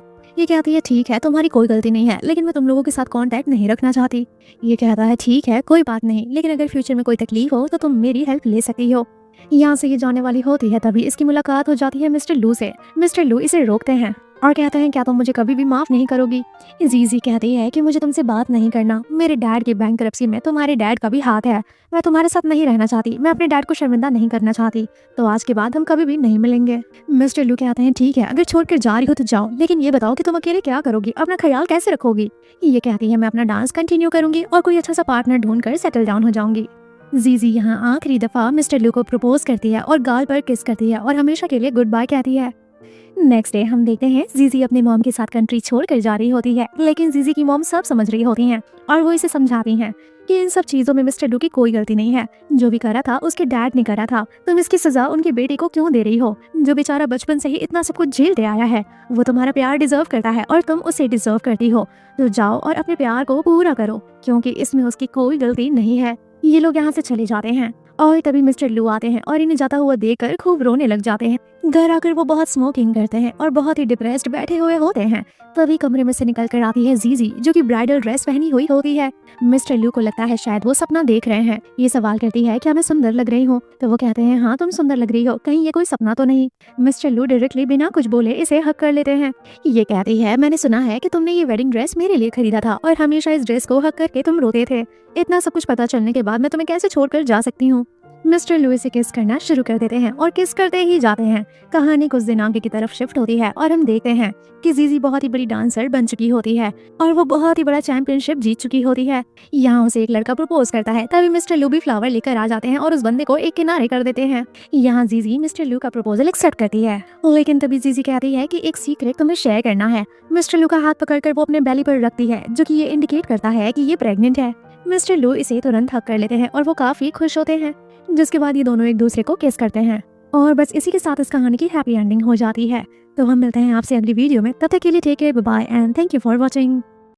ये कहती है ठीक है तुम्हारी कोई गलती नहीं है, लेकिन मैं तुम लोगों के साथ कांटेक्ट नहीं रखना चाहती। ये कहता है ठीक है कोई बात नहीं, लेकिन अगर फ्यूचर में कोई तकलीफ हो तो तुम मेरी हेल्प ले सकती हो। यहाँ से ये जाने वाली होती है तभी इसकी मुलाकात हो जाती है मिस्टर लू से। मिस्टर लू इसे रोकते हैं और कहते हैं क्या तुम मुझे कभी भी माफ नहीं करोगी। जीजी कहती है कि मुझे तुमसे बात नहीं करना, मेरे डैड की बैंकरप्सी में तुम्हारे डैड का भी हाथ है, मैं तुम्हारे साथ नहीं रहना चाहती, मैं अपने डैड को शर्मिंदा नहीं करना चाहती, तो आज के बाद हम कभी भी नहीं मिलेंगे। मिस्टर लू कहते हैं ठीक है अगर छोड़कर जा रही हो तो जाओ, लेकिन ये बताओ कि तुम अकेले क्या करोगी, अपना ख्याल कैसे रखोगी। ये कहती है मैं अपना डांस कंटिन्यू करूंगी और कोई अच्छा सा पार्टनर ढूंढकर सेटल डाउन हो जाऊंगी। जीजी यहाँ आखिरी दफा मिस्टर लू को प्रपोज करती है और गाल पर किस करती है और हमेशा के लिए गुड बाय कहती है। नेक्स्ट डे हम देखते हैं जीजी अपनी मॉम के साथ कंट्री छोड़कर जा रही होती है, लेकिन जीजी की मॉम सब समझ रही होती हैं और वो इसे समझाती हैं कि इन सब चीजों में मिस्टर लू की कोई गलती नहीं है, जो भी करा था उसके डैड ने करा था, तुम इसकी सजा उनकी बेटी को क्यों दे रही हो, जो बेचारा बचपन से ही इतना सब कुछ झेलते आया है, वो तुम्हारा प्यार डिजर्व करता है और तुम उसे डिजर्व करती हो, तो जाओ और अपने प्यार को पूरा करो, क्योंकि इसमें उसकी कोई गलती नहीं है। ये लोग यहाँ से चले जाते हैं और तभी मिस्टर लू आते हैं और इन्हें जाता हुआ देखकर खूब रोने लग जाते हैं। घर आकर वो बहुत स्मोकिंग करते हैं और बहुत ही डिप्रेस्ड बैठे हुए होते हैं। तभी कमरे में से निकल कर आती है जीजी, जो कि ब्राइडल ड्रेस पहनी हुई होती है। मिस्टर लू को लगता है शायद वो सपना देख रहे हैं। ये सवाल करती है, क्या मैं सुंदर लग रही हूँ? तो वो कहते हैं, हाँ तुम सुंदर लग रही हो, कहीं ये कोई सपना तो नहीं? मिस्टर लू डायरेक्टली बिना कुछ बोले इसे हक कर लेते हैं। ये कहती है, मैंने सुना है कि तुमने ये वेडिंग ड्रेस मेरे लिए खरीदा था और हमेशा इस ड्रेस को हक करके तुम रोते थे। इतना सब कुछ पता चलने के बाद मैं तुम्हें कैसे छोड़कर जा सकती हूँ? मिस्टर लू इसे किस करना शुरू कर देते हैं और किस करते ही जाते हैं। कहानी कुछ दिन आगे की तरफ शिफ्ट होती है और हम देखते हैं कि जीजी बहुत ही बड़ी डांसर बन चुकी होती है और वो बहुत ही बड़ा चैंपियनशिप जीत चुकी होती है। यहाँ उसे एक लड़का प्रपोज करता है, तभी मिस्टर लू भी फ्लावर लेकर आ जाते हैं और उस बंदे को एक किनारे कर देते हैं। यहाँ जीजी मिस्टर लू का प्रपोजल एक्सेप्ट करती है, लेकिन तभी जीजी कहती है कि एक सीक्रेट तुम्हें शेयर करना है। मिस्टर लू का हाथ पकड़कर वो अपने बेली पर रखती है, जो कि ये इंडिकेट करता है कि ये प्रेग्नेंट है। मिस्टर लू इसे तुरंत हक कर लेते हैं और वो काफी खुश होते हैं, जिसके बाद ये दोनों एक दूसरे को किस करते हैं और बस इसी के साथ इस कहानी की हैप्पी एंडिंग हो जाती है। तो हम मिलते हैं आपसे अगली वीडियो में, तब तक के लिए take care, bye bye and thank you for watching.